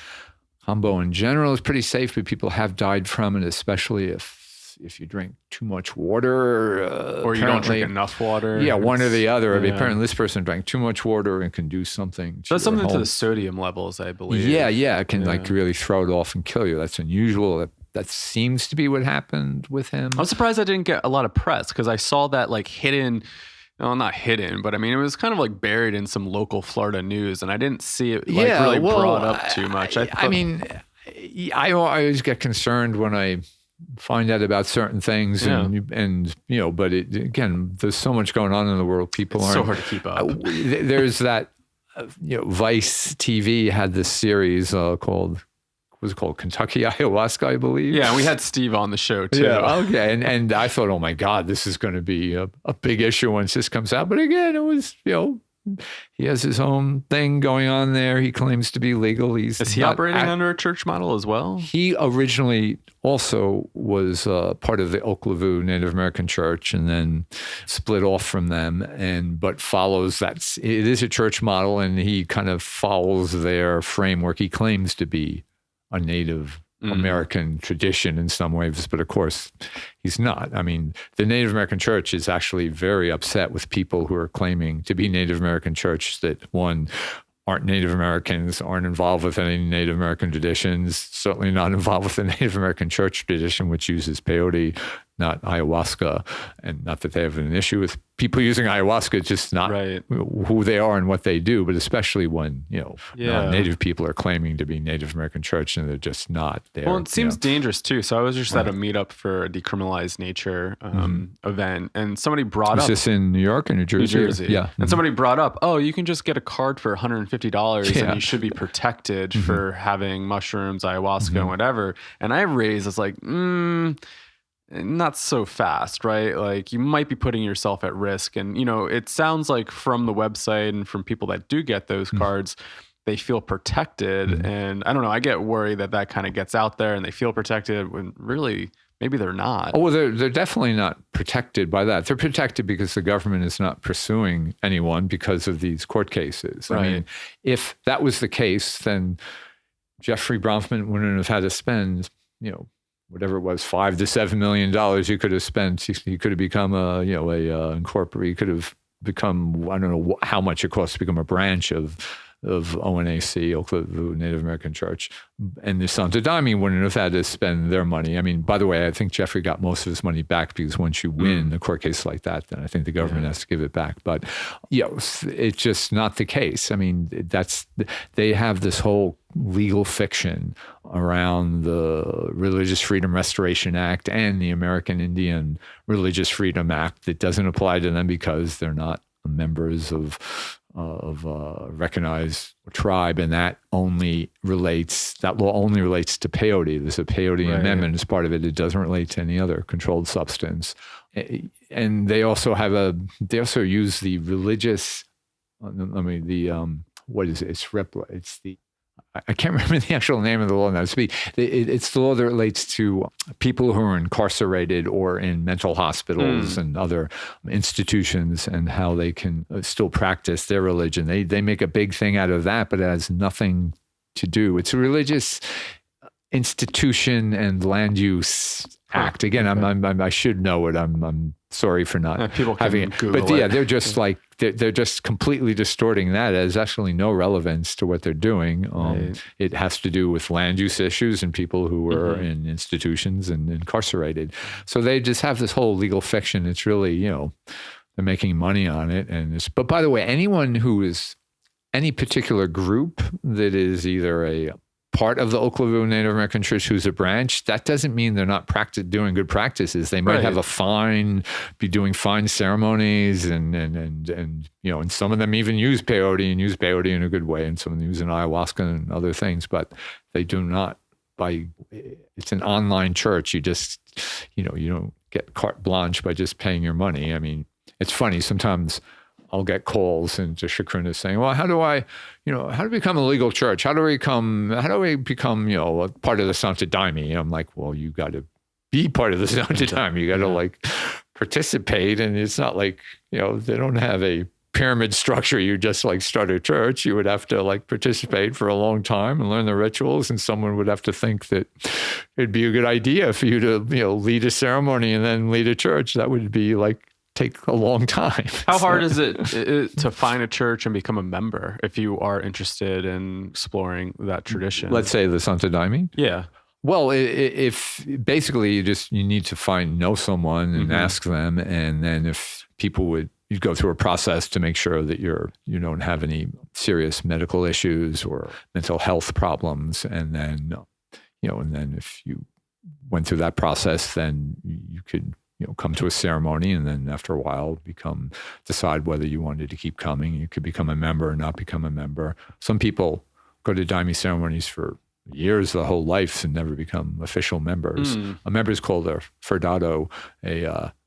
combo in general is pretty safe, but people have died from it, especially if you drink too much water, or you don't drink enough water. Yeah, one or the other. I mean, apparently this person drank too much water and can do something. That's something to the sodium levels, I believe. Yeah, it can like really throw it off and kill you. That's unusual. That seems to be what happened with him. I'm surprised I didn't get a lot of press, because I saw that like hidden. Well, not hidden, but I mean, it was kind of like buried in some local Florida news, and I didn't see it really brought up too much. I mean, I always get concerned when I find out about certain things, and but again, there's so much going on in the world. People aren't so hard to keep up. There's that, Vice TV had this series called, was it called? Kentucky ayahuasca, I believe. Yeah, we had Steve on the show too. Yeah, okay. And I thought, oh my God, this is going to be a big issue once this comes out. But again, it was, he has his own thing going on there. He claims to be legal. Is he operating under a church model as well? He originally also was part of the Oklevu Native American Church and then split off from them, but follows that. It is a church model, and he kind of follows their framework. He claims to be a Native American tradition in some ways, but of course he's not. I mean, the Native American Church is actually very upset with people who are claiming to be Native American Church that, one, aren't Native Americans, aren't involved with any Native American traditions, certainly not involved with the Native American Church tradition, which uses peyote, not ayahuasca. And not that they have an issue with people using ayahuasca, it's just not who they are and what they do, but especially when, Native people are claiming to be Native American Church and they're just not there. Well, it seems dangerous too. So I was just at a meetup for a decriminalized nature event, and somebody brought up... Was this in New York or New Jersey? New Jersey. Yeah. And somebody brought up, you can just get a card for $150 and you should be protected for having mushrooms, ayahuasca, and whatever. And I raised, it's like, not so fast, right? Like, you might be putting yourself at risk. And, it sounds like from the website and from people that do get those cards, they feel protected. And I don't know, I get worried that kind of gets out there and they feel protected when really maybe they're not. Oh, well, they're definitely not protected by that. They're protected because the government is not pursuing anyone because of these court cases. Right. I mean, if that was the case, then Jeffrey Bronfman wouldn't have had to spend, whatever it was, $5 to $7 million you could have spent. He could have become incorporated. He could have become, I don't know how much it costs to become a branch of ONAC, Oklevu Native American Church. And the Santo Daime wouldn't have had to spend their money. I mean, by the way, I think Jeffrey got most of his money back because once you win a court case like that, then I think the government has to give it back. But, it's just not the case. I mean, they have this whole legal fiction around the Religious Freedom Restoration Act and the American Indian Religious Freedom Act that doesn't apply to them because they're not members of a recognized tribe, and that law only relates to peyote. There's a peyote amendment as part of it. It doesn't relate to any other controlled substance. And they also use the religious, what is it? It's the, I can't remember the actual name of the law now. It's the law that relates to people who are incarcerated or in mental hospitals and other institutions, and how they can still practice their religion. They make a big thing out of that, but it has nothing to do. It's a religious institution and land use act. Again, I should know it. I'm sorry for not having it. But they're just like, they're just completely distorting that. It has actually no relevance to what they're doing. It has to do with land use issues and people who are in institutions and incarcerated. So they just have this whole legal fiction. It's really, they're making money on it. But by the way, anyone who is any particular group that is either a part of the Oklevu Native American Church who's a branch, that doesn't mean they're not doing good practices. They might have be doing fine ceremonies and some of them even use peyote in a good way, and some of them use ayahuasca and other things, but they do not it's an online church. You just, you don't get carte blanche by just paying your money. I mean, it's funny, sometimes I'll get calls into Shakruna saying, well, how do I become a legal church? How do we become, a part of the Santo Daime? And I'm like, well, you got to be part of the Santo Daime. You got to participate. And it's not like, they don't have a pyramid structure. You just start a church. You would have to participate for a long time and learn the rituals. And someone would have to think that it'd be a good idea for you to, lead a ceremony and then lead a church. That would be take a long time. How hard is it to find a church and become a member if you are interested in exploring that tradition? Let's say the Santo Daime? Yeah. Well, if basically you need to know someone and ask them, and then if people you go through a process to make sure that you don't have any serious medical issues or mental health problems, and then if you went through that process, then you could come to a ceremony, and then after a while decide whether you wanted to keep coming. You could become a member or not become a member. Some people go to Daime ceremonies for years, the whole life, and never become official members. A member is called a ferdato.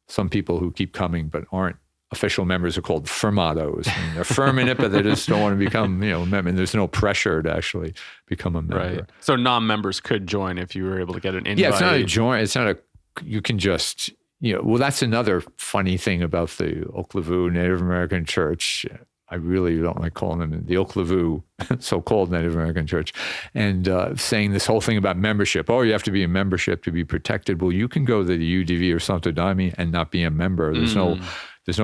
Some people who keep coming but aren't official members are called firmados. I mean, they're firm in it, but they just don't want to become, a member. And there's no pressure to actually become a member. Right. So non-members could join if you were able to get an invite. Yeah, it's not a join. It's not you can just, well, that's another funny thing about the Oklavu Native American Church. I really don't like calling them the Oklavu, so-called Native American Church, and saying this whole thing about membership. Oh, you have to be a membership to be protected. Well, you can go to the UDV or Santo Daime and not be a member. There's no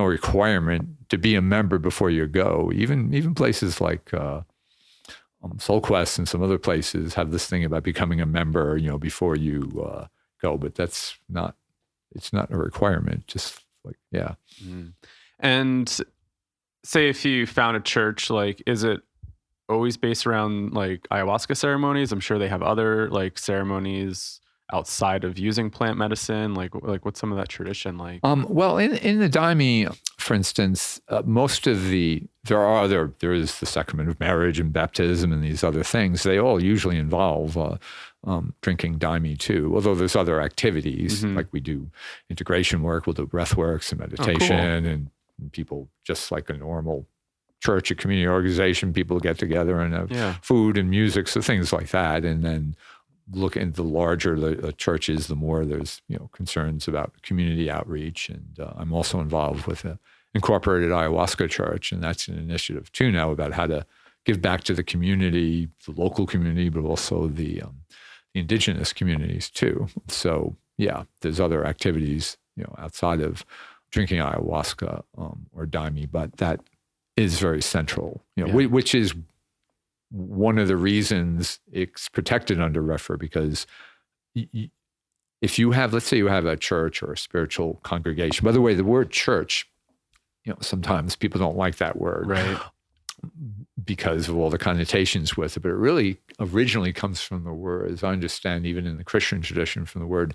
requirement to be a member before you go. Even places like Soul Quest and some other places have this thing about becoming a member, before you go. But it's not a requirement. Just like, yeah. And say if you found a church, like, is it always based around like ayahuasca ceremonies? I'm sure they have other like ceremonies outside of using plant medicine. Like what's some of that tradition like? Well, in the Daime, for instance, there is the sacrament of marriage and baptism and these other things. They all usually involve drinking Daime too, although there's other activities, like we do integration work, we'll do breath works and meditation, and people, just like a normal church, a community organization, people get together and have food and music, so things like that. And then look into the larger the church is, the more there's concerns about community outreach. And I'm also involved with an incorporated ayahuasca church, and that's an initiative too now about how to give back to the community, the local community, but also the indigenous communities too. So yeah, there's other activities outside of drinking ayahuasca or Daime, but that is very central, which is one of the reasons it's protected under REFRA, because if you have, let's say you have a church or a spiritual congregation. By the way, the word church, sometimes people don't like that word, right, because of all the connotations with it, but it really originally comes from the word, as I understand, even in the Christian tradition, from the word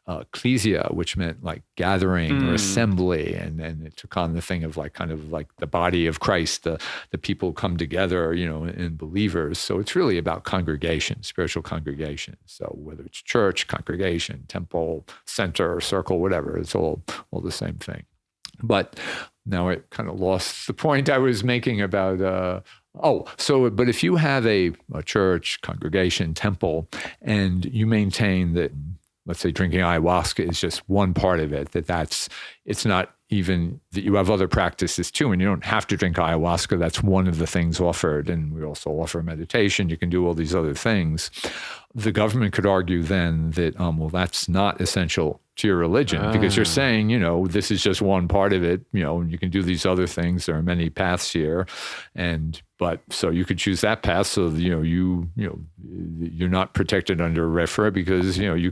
ecclesia, which meant like gathering or assembly, and then it took on the thing of like kind of like the body of Christ, the people come together, in believers. So it's really about congregation, spiritual congregation. So whether it's church, congregation, temple, center, circle, whatever, it's all the same thing. But now I kind of lost the point I was making about but if you have a church, congregation, temple, and you maintain that, let's say drinking ayahuasca is just one part of it, it's not even that you have other practices too, and you don't have to drink ayahuasca. That's one of the things offered. And we also offer meditation. You can do all these other things. The government could argue then that, that's not essential to your religion, because you're saying, this is just one part of it, and you can do these other things. There are many paths here. But so you could choose that path. So, you're not protected under REFRA because, you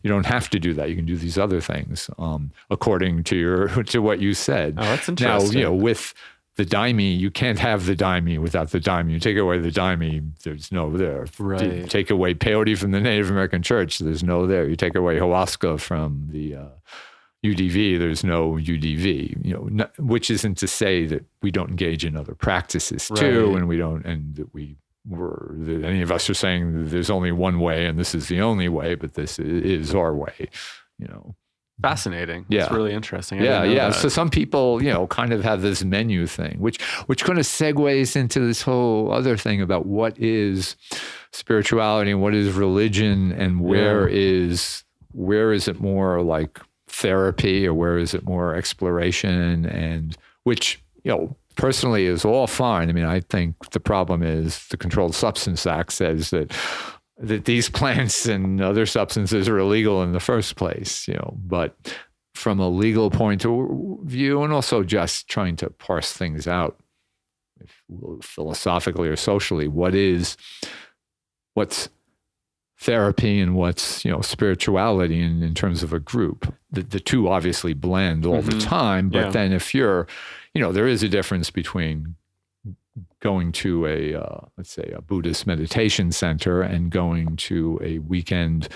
don't have to do that. You can do these other things, according to what you said. Oh, that's interesting. Now, with the Daime, you can't have the Daime without the Daime. You take away the Daime, there's no there. Right. You take away peyote from the Native American Church, there's no there. You take away ayahuasca from the UDV, there's no UDV. Which isn't to say that we don't engage in other practices too, and we don't, and that any of us are saying there's only one way and this is the only way, but this is our way. Fascinating. Yeah. It's really interesting. Yeah. So some people, kind of have this menu thing, which kind of segues into this whole other thing about what is spirituality and what is religion, and where is it more like therapy, or where is it more exploration, and which, personally is all fine. I mean, I think the problem is the Controlled Substance Act says that these plants and other substances are illegal in the first place, but from a legal point of view, and also just trying to parse things out philosophically or socially, what's therapy and what's, spirituality in terms of a group. The two obviously blend all the time, but then if you're, there is a difference between going to let's say a Buddhist meditation center and going to a weekend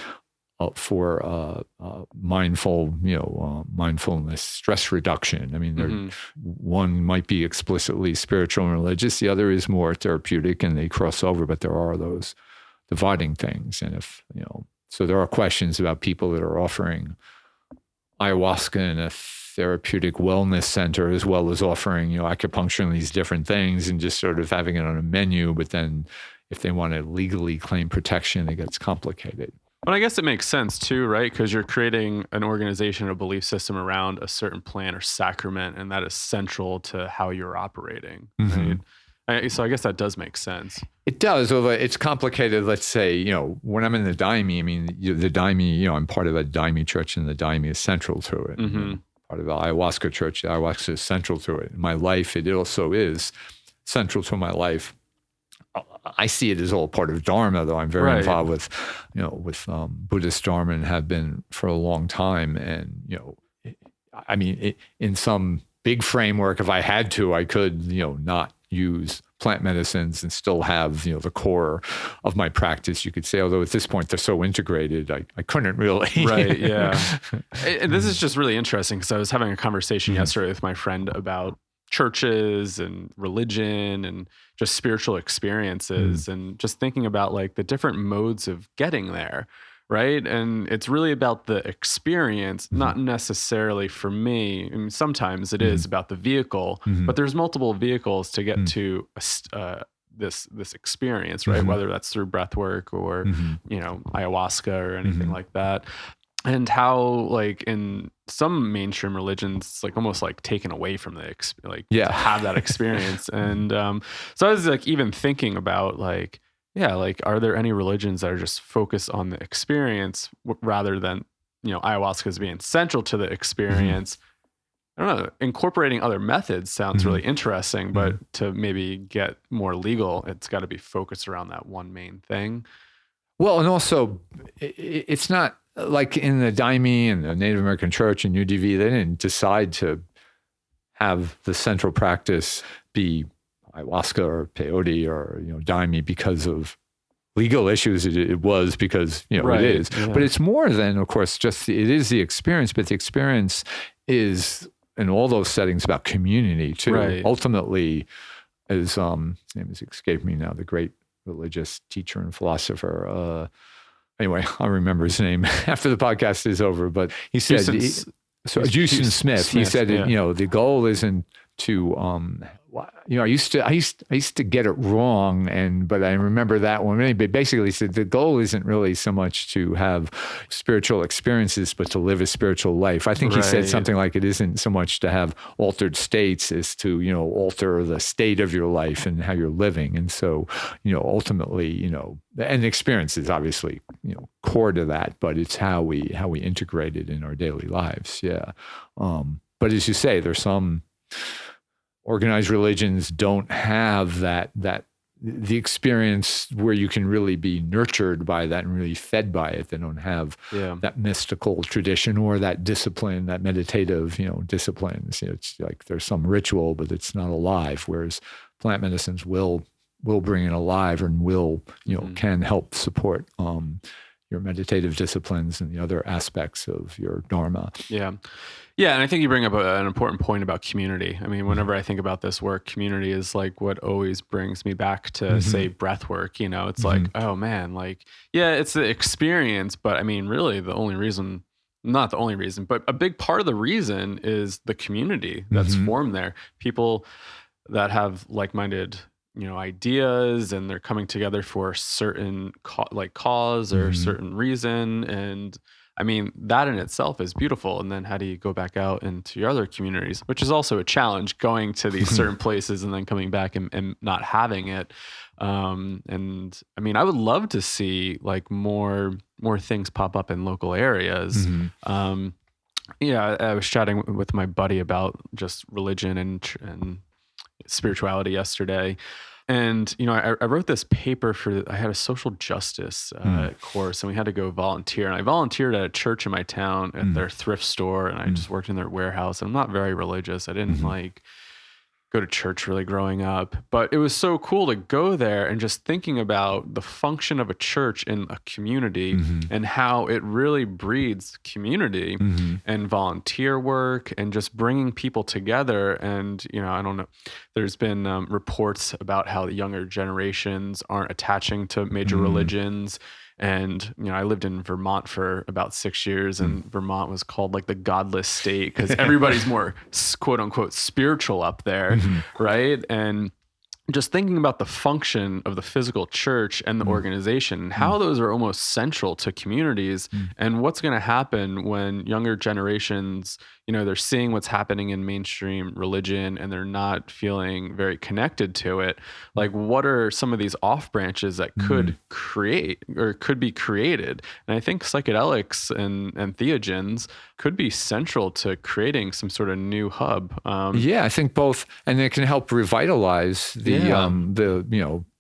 for mindfulness, stress reduction. I mean, one might be explicitly spiritual and religious. The other is more therapeutic, and they cross over, but there are those dividing things. And if, so there are questions about people that are offering ayahuasca in a therapeutic wellness center, as well as offering, acupuncture and these different things, and just sort of having it on a menu. But then if they want to legally claim protection, it gets complicated. But I guess it makes sense too, right? Because you're creating an organization or belief system around a certain plant or sacrament, and that is central to how you're operating, right? So I guess that does make sense. It does, although it's complicated. Let's say, when I'm in the Daime, the Daime, I'm part of a Daime church, and the Daime is central to it. Part of the Ayahuasca church, the Ayahuasca is central to it. In my life, it also is central to my life. I see it as all part of Dharma, though I'm very involved with, Buddhist Dharma, and have been for a long time. And, in some big framework, if I had to, I could, not use plant medicines and still have, the core of my practice, you could say, although at this point they're so integrated, I couldn't really. Right, yeah. And this is just really interesting, because I was having a conversation yesterday with my friend about churches and religion and just spiritual experiences, and just thinking about like the different modes of getting there, right? And it's really about the experience, not necessarily, for me, I mean, sometimes it is about the vehicle, but there's multiple vehicles to get to this experience, right? Whether that's through breath work or ayahuasca or anything like that. And how, like, in some mainstream religions, it's like almost like taken away from the to have that experience. And so I was like even thinking about like, are there any religions that are just focused on the experience rather than, ayahuasca as being central to the experience? I don't know, incorporating other methods sounds really interesting, but to maybe get more legal, it's got to be focused around that one main thing. Well, and also it's not like in the Daime and the Native American Church and UDV, they didn't decide to have the central practice be ayahuasca or peyote or, Daime because of legal issues. It was because, it is. Yeah. But it's more than, of course, just it is the experience, but the experience is in all those settings about community too. Right. Ultimately, as his name has escaped me now, the great religious teacher and philosopher, anyway, I'll remember his name after the podcast is over, but he said, Houston Smith, he said, the goal isn't to, I used to get it wrong, but I remember that one. But basically, he said the goal isn't really so much to have spiritual experiences, but to live a spiritual life. I think he said something like it isn't so much to have altered states as to, alter the state of your life and how you're living. And so, ultimately, and experience is obviously, core to that, but it's how we integrate it in our daily lives. Yeah. But as you say, there's some organized religions don't have the experience where you can really be nurtured by that and really fed by it. They don't have that mystical tradition or that discipline, that meditative, disciplines. It's like there's some ritual, but it's not alive. Whereas plant medicines will bring it alive and can help support your meditative disciplines and the other aspects of your dharma. Yeah. Yeah. And I think you bring up an important point about community. I mean, whenever I think about this work, community is like what always brings me back to say breath work. It's like, oh man, like, it's the experience, but I mean, really not the only reason, but a big part of the reason is the community that's formed there. People that have like-minded ideas, and they're coming together for a certain cause or certain reason. And I mean, that in itself is beautiful. And then how do you go back out into your other communities, which is also a challenge, going to these certain places and then coming back and not having it. And I mean, I would love to see like more things pop up in local areas. I was chatting with my buddy about just religion and spirituality yesterday. And, I wrote this paper I had a social justice course, and we had to go volunteer. And I volunteered at a church in my town at their thrift store, and I just worked in their warehouse. I'm not very religious. I didn't go to church really growing up, but it was so cool to go there and just thinking about the function of a church in a community and how it really breeds community and volunteer work and just bringing people together. And, I don't know, there's been reports about how the younger generations aren't attaching to major religions. And, I lived in Vermont for about 6 years, and Vermont was called like the godless state because everybody's more quote unquote spiritual up there. Right. And just thinking about the function of the physical church and the organization, and how those are almost central to communities, and what's going to happen when younger generations, they're seeing what's happening in mainstream religion and they're not feeling very connected to it. Like, what are some of these off branches that could create or could be created? And I think psychedelics and theogens could be central to creating some sort of new hub. I think both, and it can help revitalize the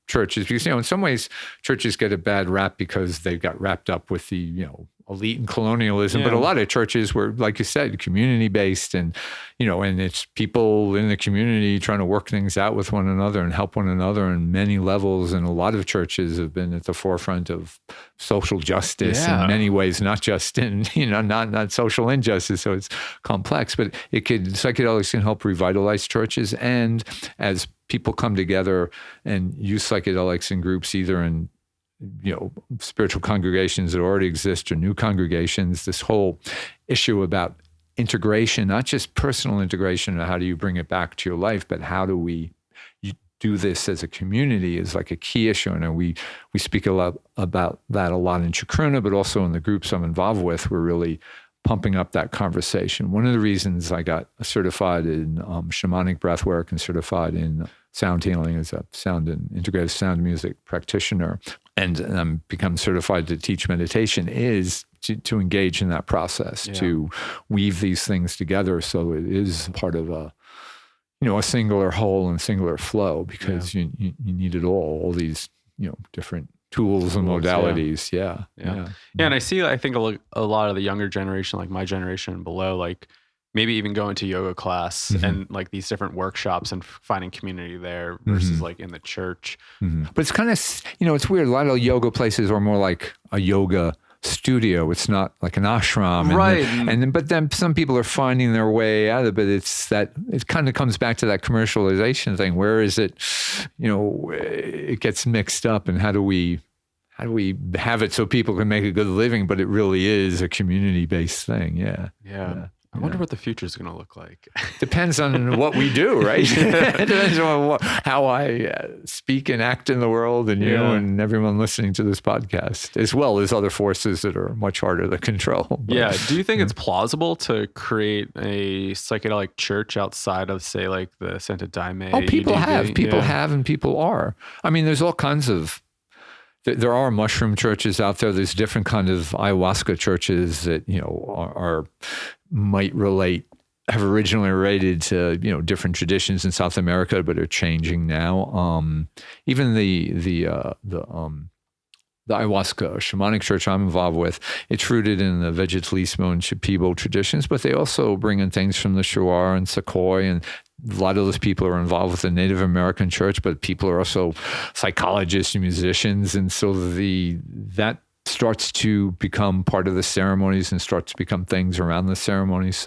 churches, because in some ways churches get a bad rap because they got wrapped up with the elite and colonialism, but a lot of churches were, like you said, community based, and and it's people in the community trying to work things out with one another and help one another in many levels. And a lot of churches have been at the forefront of social justice in many ways, not just in not social injustice. So it's complex, but psychedelics can help revitalize churches, and as people come together and use psychedelics in groups, either in spiritual congregations that already exist or new congregations, this whole issue about integration, not just personal integration, or how do you bring it back to your life, but how do we do this as a community is like a key issue. And we speak a lot about that a lot in Chacruna, but also in the groups I'm involved with, we're really pumping up that conversation. One of the reasons I got certified in shamanic breathwork and certified in sound healing as a sound and integrative sound music practitioner, and I'm become certified to teach meditation, is to engage in that process, to weave these things together so it is part of a singular whole and singular flow, because you need it all these different tools and modalities. Yeah. And I think a lot of the younger generation, like my generation and below, like maybe even going to yoga class and like these different workshops and finding community there versus like in the church. But it's kind of, it's weird. A lot of yoga places are more like a yoga studio. It's not like an ashram. Right. But then some people are finding their way out of it. It kind of comes back to that commercialization thing. Where is it, it gets mixed up, and how do we have it so people can make a good living, but it really is a community-based thing. Yeah. I wonder what the future is going to look like. Depends on what we do, right? It depends on how I speak and act in the world, and you and everyone listening to this podcast, as well as other forces that are much harder to control. But, do you think it's plausible to create a psychedelic church outside of, say, like the Santa Daime? Oh, people have, and people are. I mean, there's all kinds of. There are mushroom churches out there. There's different kind of ayahuasca churches that have originally related to different traditions in South America, but are changing now. Even the ayahuasca shamanic church I'm involved with, it's rooted in the vegetalismo and shipibo traditions, but they also bring in things from the Shuar and Sequoia, and a lot of those people are involved with the Native American church, but people are also psychologists and musicians. And so that starts to become part of the ceremonies and starts to become things around the ceremonies.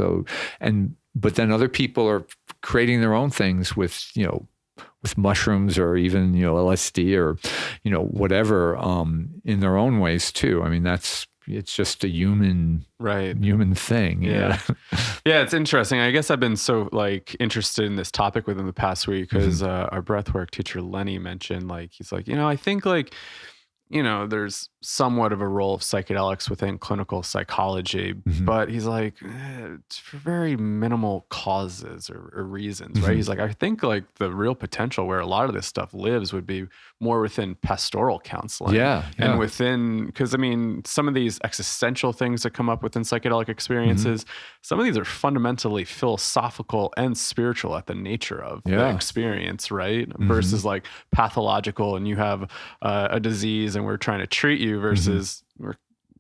But then other people are creating their own things with mushrooms or even, LSD or, whatever, in their own ways too. I mean, it's just a human thing. Yeah. It's interesting. I guess I've been so interested in this topic within the past week because our breathwork teacher, Lenny, mentioned he's like, I think there's somewhat of a role of psychedelics within clinical psychology, but he's like, it's for very minimal causes or reasons, right? He's like, I think the real potential where a lot of this stuff lives would be more within pastoral counseling. And within, because some of these existential things that come up within psychedelic experiences, some of these are fundamentally philosophical and spiritual at the nature of the experience, right? Versus pathological, and you have a disease and we're trying to treat you versus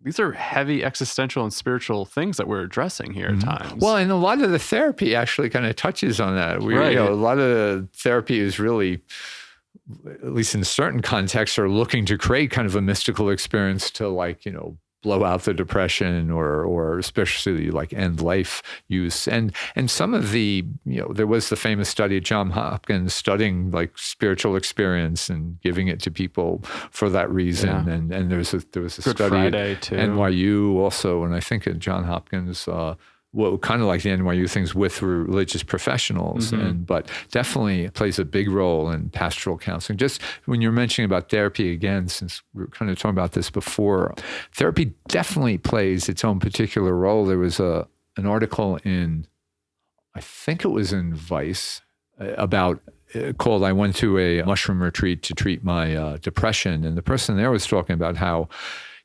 these are heavy existential and spiritual things that we're addressing here at times. Well, and a lot of the therapy actually kind of touches on that. Right. A lot of the therapy is really, at least in certain contexts, are looking to create kind of a mystical experience to blow out the depression or especially like end life use. And some of the, there was the famous study at Johns Hopkins studying like spiritual experience and giving it to people for that reason. Yeah. And there was a Good study Friday at too. NYU also, and I think at Johns Hopkins, kind of like the NYU things with religious professionals, but definitely plays a big role in pastoral counseling. Just when you're mentioning about therapy again, since we were kind of talking about this before, therapy definitely plays its own particular role. There was an article in, I think it was in Vice, about called "I Went to a Mushroom Retreat to Treat My Depression," and the person there was talking about how,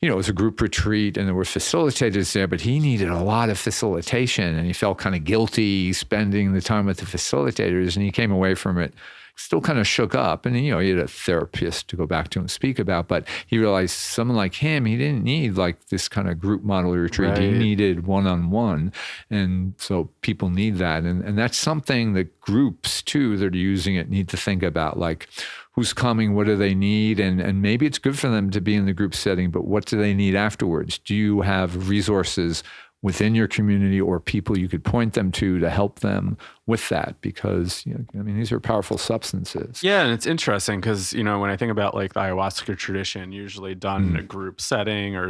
it was a group retreat and there were facilitators there, but he needed a lot of facilitation and he felt kind of guilty spending the time with the facilitators, and he came away from it still kind of shook up. And, he had a therapist to go back to and speak about, but he realized someone like him, he didn't need like this kind of group model retreat. Right. He needed one-on-one. And so people need that. And that's something that groups too, that are using it, need to think about, like, who's coming, what do they need? And maybe it's good for them to be in the group setting, but what do they need afterwards? Do you have resources within your community or people you could point them to help them with that? Because, these are powerful substances. Yeah, and it's interesting because, when I think about like the ayahuasca tradition, usually done in a group setting or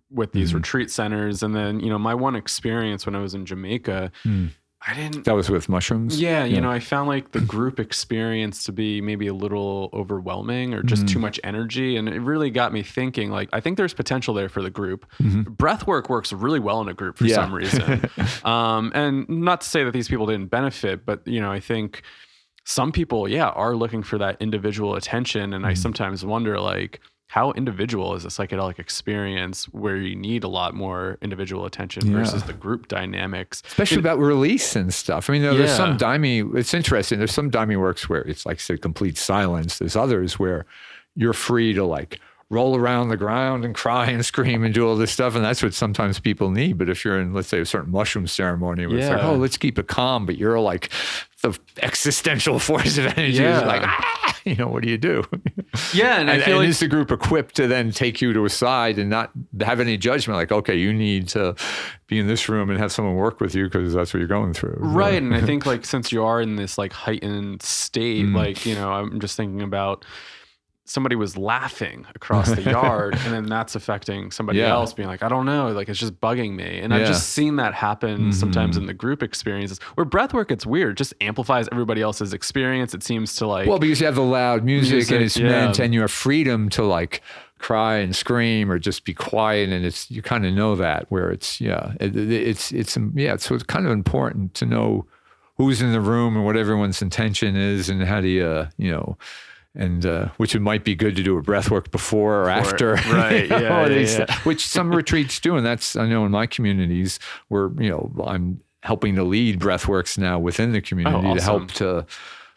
with these retreat centers. And then, my one experience when I was in Jamaica, That was with mushrooms? Yeah, I found like the group experience to be maybe a little overwhelming or just too much energy. And it really got me thinking, like, I think there's potential there for the group. Breath work works really well in a group for some reason. And not to say that these people didn't benefit, but, I think some people, are looking for that individual attention. And I sometimes wonder, like, how individual is a psychedelic experience where you need a lot more individual attention versus the group dynamics? Especially about release and stuff. There's some daime, it's interesting. There's some daime works where it's like, say, complete silence. There's others where you're free to like roll around the ground and cry and scream and do all this stuff. And that's what sometimes people need. But if you're in, let's say, a certain mushroom ceremony where it's like, oh, let's keep it calm, but you're like the existential force of energy is like, what do you do? Yeah. And I feel like, is the group equipped to then take you to a side and not have any judgment? Like, okay, you need to be in this room and have someone work with you because that's what you're going through. Right. And I think like, since you are in this like heightened state, like, I'm just thinking about somebody was laughing across the yard and then that's affecting somebody else being like, I don't know, like it's just bugging me. And I've just seen that happen sometimes in the group experiences where breathwork, it's weird, it just amplifies everybody else's experience. It seems to like, well, because you have the loud music and it's meant, and you have freedom to like cry and scream or just be quiet. And it's, you kind of know that where it's, so it's kind of important to know who's in the room and what everyone's intention is and how do you, and which it might be good to do a breath work before or after. Right. Which some retreats do. And that's, I know in my communities where, I'm helping to lead breath works now within the community to help to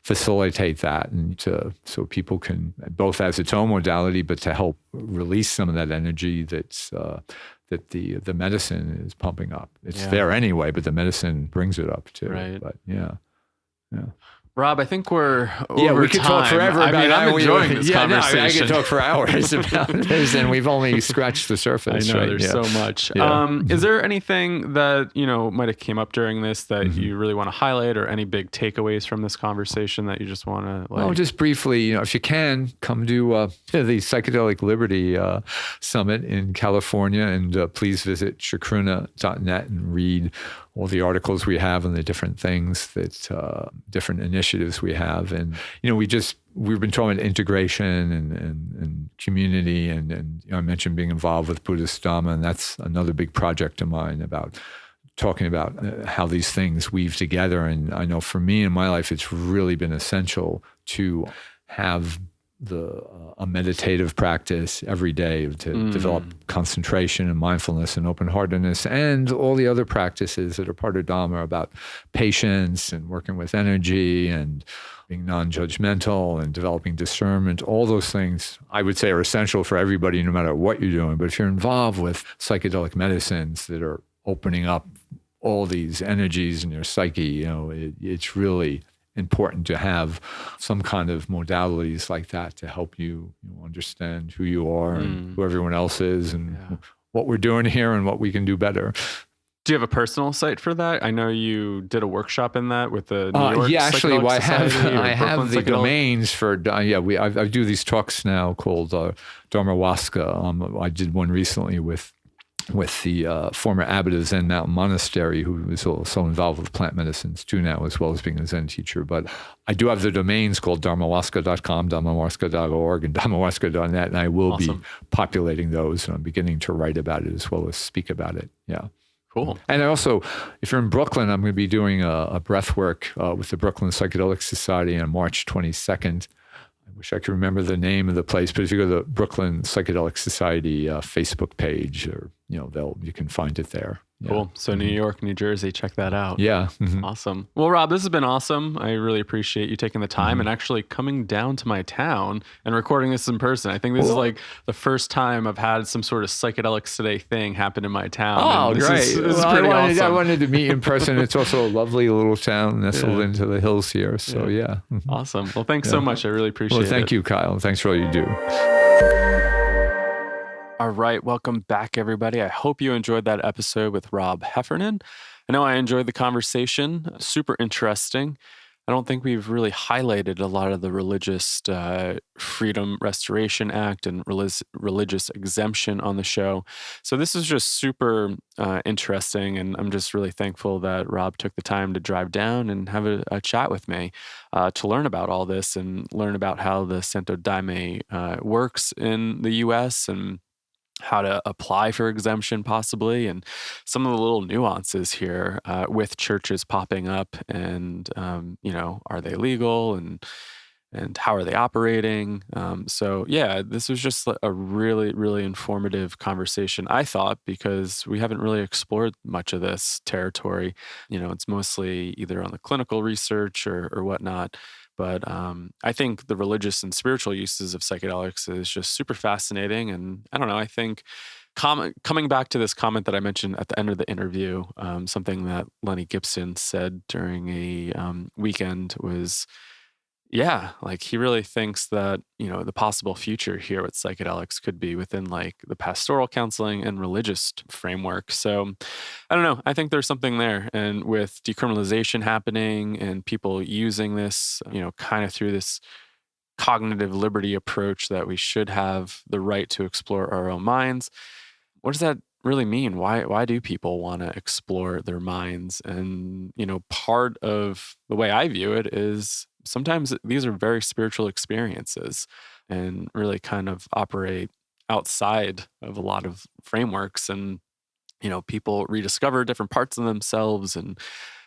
facilitate that and so people can, both as its own modality, but to help release some of that energy that's, that the medicine is pumping up. It's there anyway, but the medicine brings it up too. Right. But Rob, I think we're over we could time. talk forever about it. I'm enjoying this conversation. I could talk for hours about this, and we've only scratched the surface. I know, right? there's so much. Yeah. Is there anything that, might have came up during this that you really want to highlight or any big takeaways from this conversation that you just want to like? Oh, just briefly, if you can, come to the Psychedelic Liberty Summit in California, and please visit shakruna.net and read all the articles we have and the different things that different initiatives we have. And, we've been talking about integration and community. And I mentioned being involved with Buddhist Dhamma, and that's another big project of mine about talking about how these things weave together. And I know for me in my life, it's really been essential to have a meditative practice every day to develop concentration and mindfulness and open-heartedness, and all the other practices that are part of Dhamma about patience and working with energy and being non-judgmental and developing discernment, all those things I would say are essential for everybody, no matter what you're doing. But if you're involved with psychedelic medicines that are opening up all these energies in your psyche, it's really important to have some kind of modalities like that to help you, understand who you are and who everyone else is and what we're doing here and what we can do better. Do you have a personal site for that? I know you did a workshop in that with the New York actually, Psychedelic Society I have the Psychedelic domains for, I do these talks now called Ayahuasca. I did one recently with the former abbot of Zen Mountain Monastery, who is also involved with plant medicines too now, as well as being a Zen teacher. But I do have the domains called dharmawaska.com, dharmawaska.org, and dharmawaska.net, and I will be populating those, and I'm beginning to write about it as well as speak about it. Yeah. Cool. And also, if you're in Brooklyn, I'm going to be doing a breath work with the Brooklyn Psychedelic Society on March 22nd. I wish I could remember the name of the place, but if you go to the Brooklyn Psychedelic Society Facebook page, or you can find it there. Yeah. Cool. So New York, New Jersey, check that out. Yeah. Awesome. Well, Rob, this has been awesome. I really appreciate you taking the time and actually coming down to my town and recording this in person. I think this is like the first time I've had some sort of Psychedelics Today thing happen in my town. Oh, great. This is pretty awesome. I wanted to meet in person. It's also a lovely little town nestled into the hills here. So, yeah. Awesome. Well, thanks so much. I really appreciate it. Well, thank you, Kyle. Thanks for all you do. All right, welcome back, everybody. I hope you enjoyed that episode with Rob Heffernan. I know I enjoyed the conversation. Super interesting. I don't think we've really highlighted a lot of the Religious Freedom Restoration Act and religious exemption on the show. So this is just super interesting, and I'm just really thankful that Rob took the time to drive down and have a chat with me to learn about all this and learn about how the Santo Daime works in the U.S. and how to apply for exemption possibly, and some of the little nuances here with churches popping up and, are they legal and how are they operating? So yeah, this was just a really, really informative conversation, I thought, because we haven't really explored much of this territory. It's mostly either on the clinical research or whatnot. But I think the religious and spiritual uses of psychedelics is just super fascinating. And I don't know, I think coming back to this comment that I mentioned at the end of the interview, something that Lenny Gibson said during a weekend was, like he really thinks that, the possible future here with psychedelics could be within like the pastoral counseling and religious framework. So I don't know. I think there's something there. And with decriminalization happening and people using this, kind of through this cognitive liberty approach that we should have the right to explore our own minds, what does that really mean? Why do people want to explore their minds? And, part of the way I view it is sometimes these are very spiritual experiences and really kind of operate outside of a lot of frameworks. And, people rediscover different parts of themselves and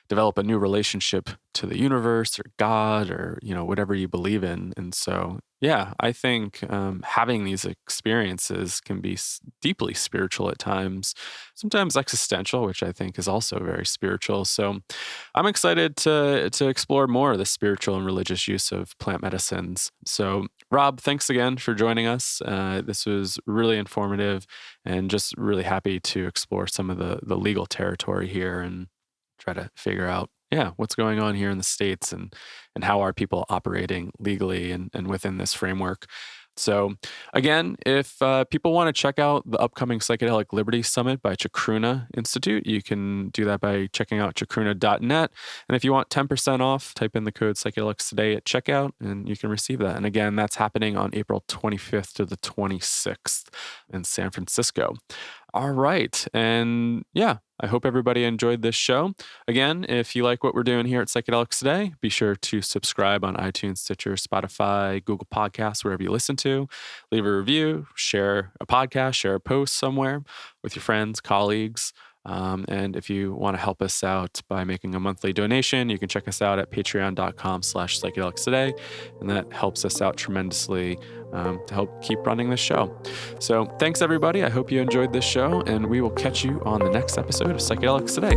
develop a new relationship to the universe or God or, whatever you believe in. And so, I think having these experiences can be deeply spiritual at times, sometimes existential, which I think is also very spiritual. So I'm excited to explore more of the spiritual and religious use of plant medicines. So Rob, thanks again for joining us. This was really informative and just really happy to explore some of the legal territory here and try to figure out, what's going on here in the States and how are people operating legally and within this framework. So again, if people want to check out the upcoming Psychedelic Liberty Summit by Chacruna Institute, you can do that by checking out chacruna.net. And if you want 10% off, type in the code Psychedelics Today at checkout and you can receive that. And again, that's happening on April 25th to the 26th in San Francisco. All right. And I hope everybody enjoyed this show. Again, if you like what we're doing here at Psychedelics Today, be sure to subscribe on iTunes, Stitcher, Spotify, Google Podcasts, wherever you listen to. Leave a review, share a podcast, share a post somewhere with your friends, colleagues. And if you want to help us out by making a monthly donation, you can check us out at patreon.com/psychedelics today. And that helps us out tremendously to help keep running this show. So thanks, everybody. I hope you enjoyed this show, and we will catch you on the next episode of Psychedelics Today.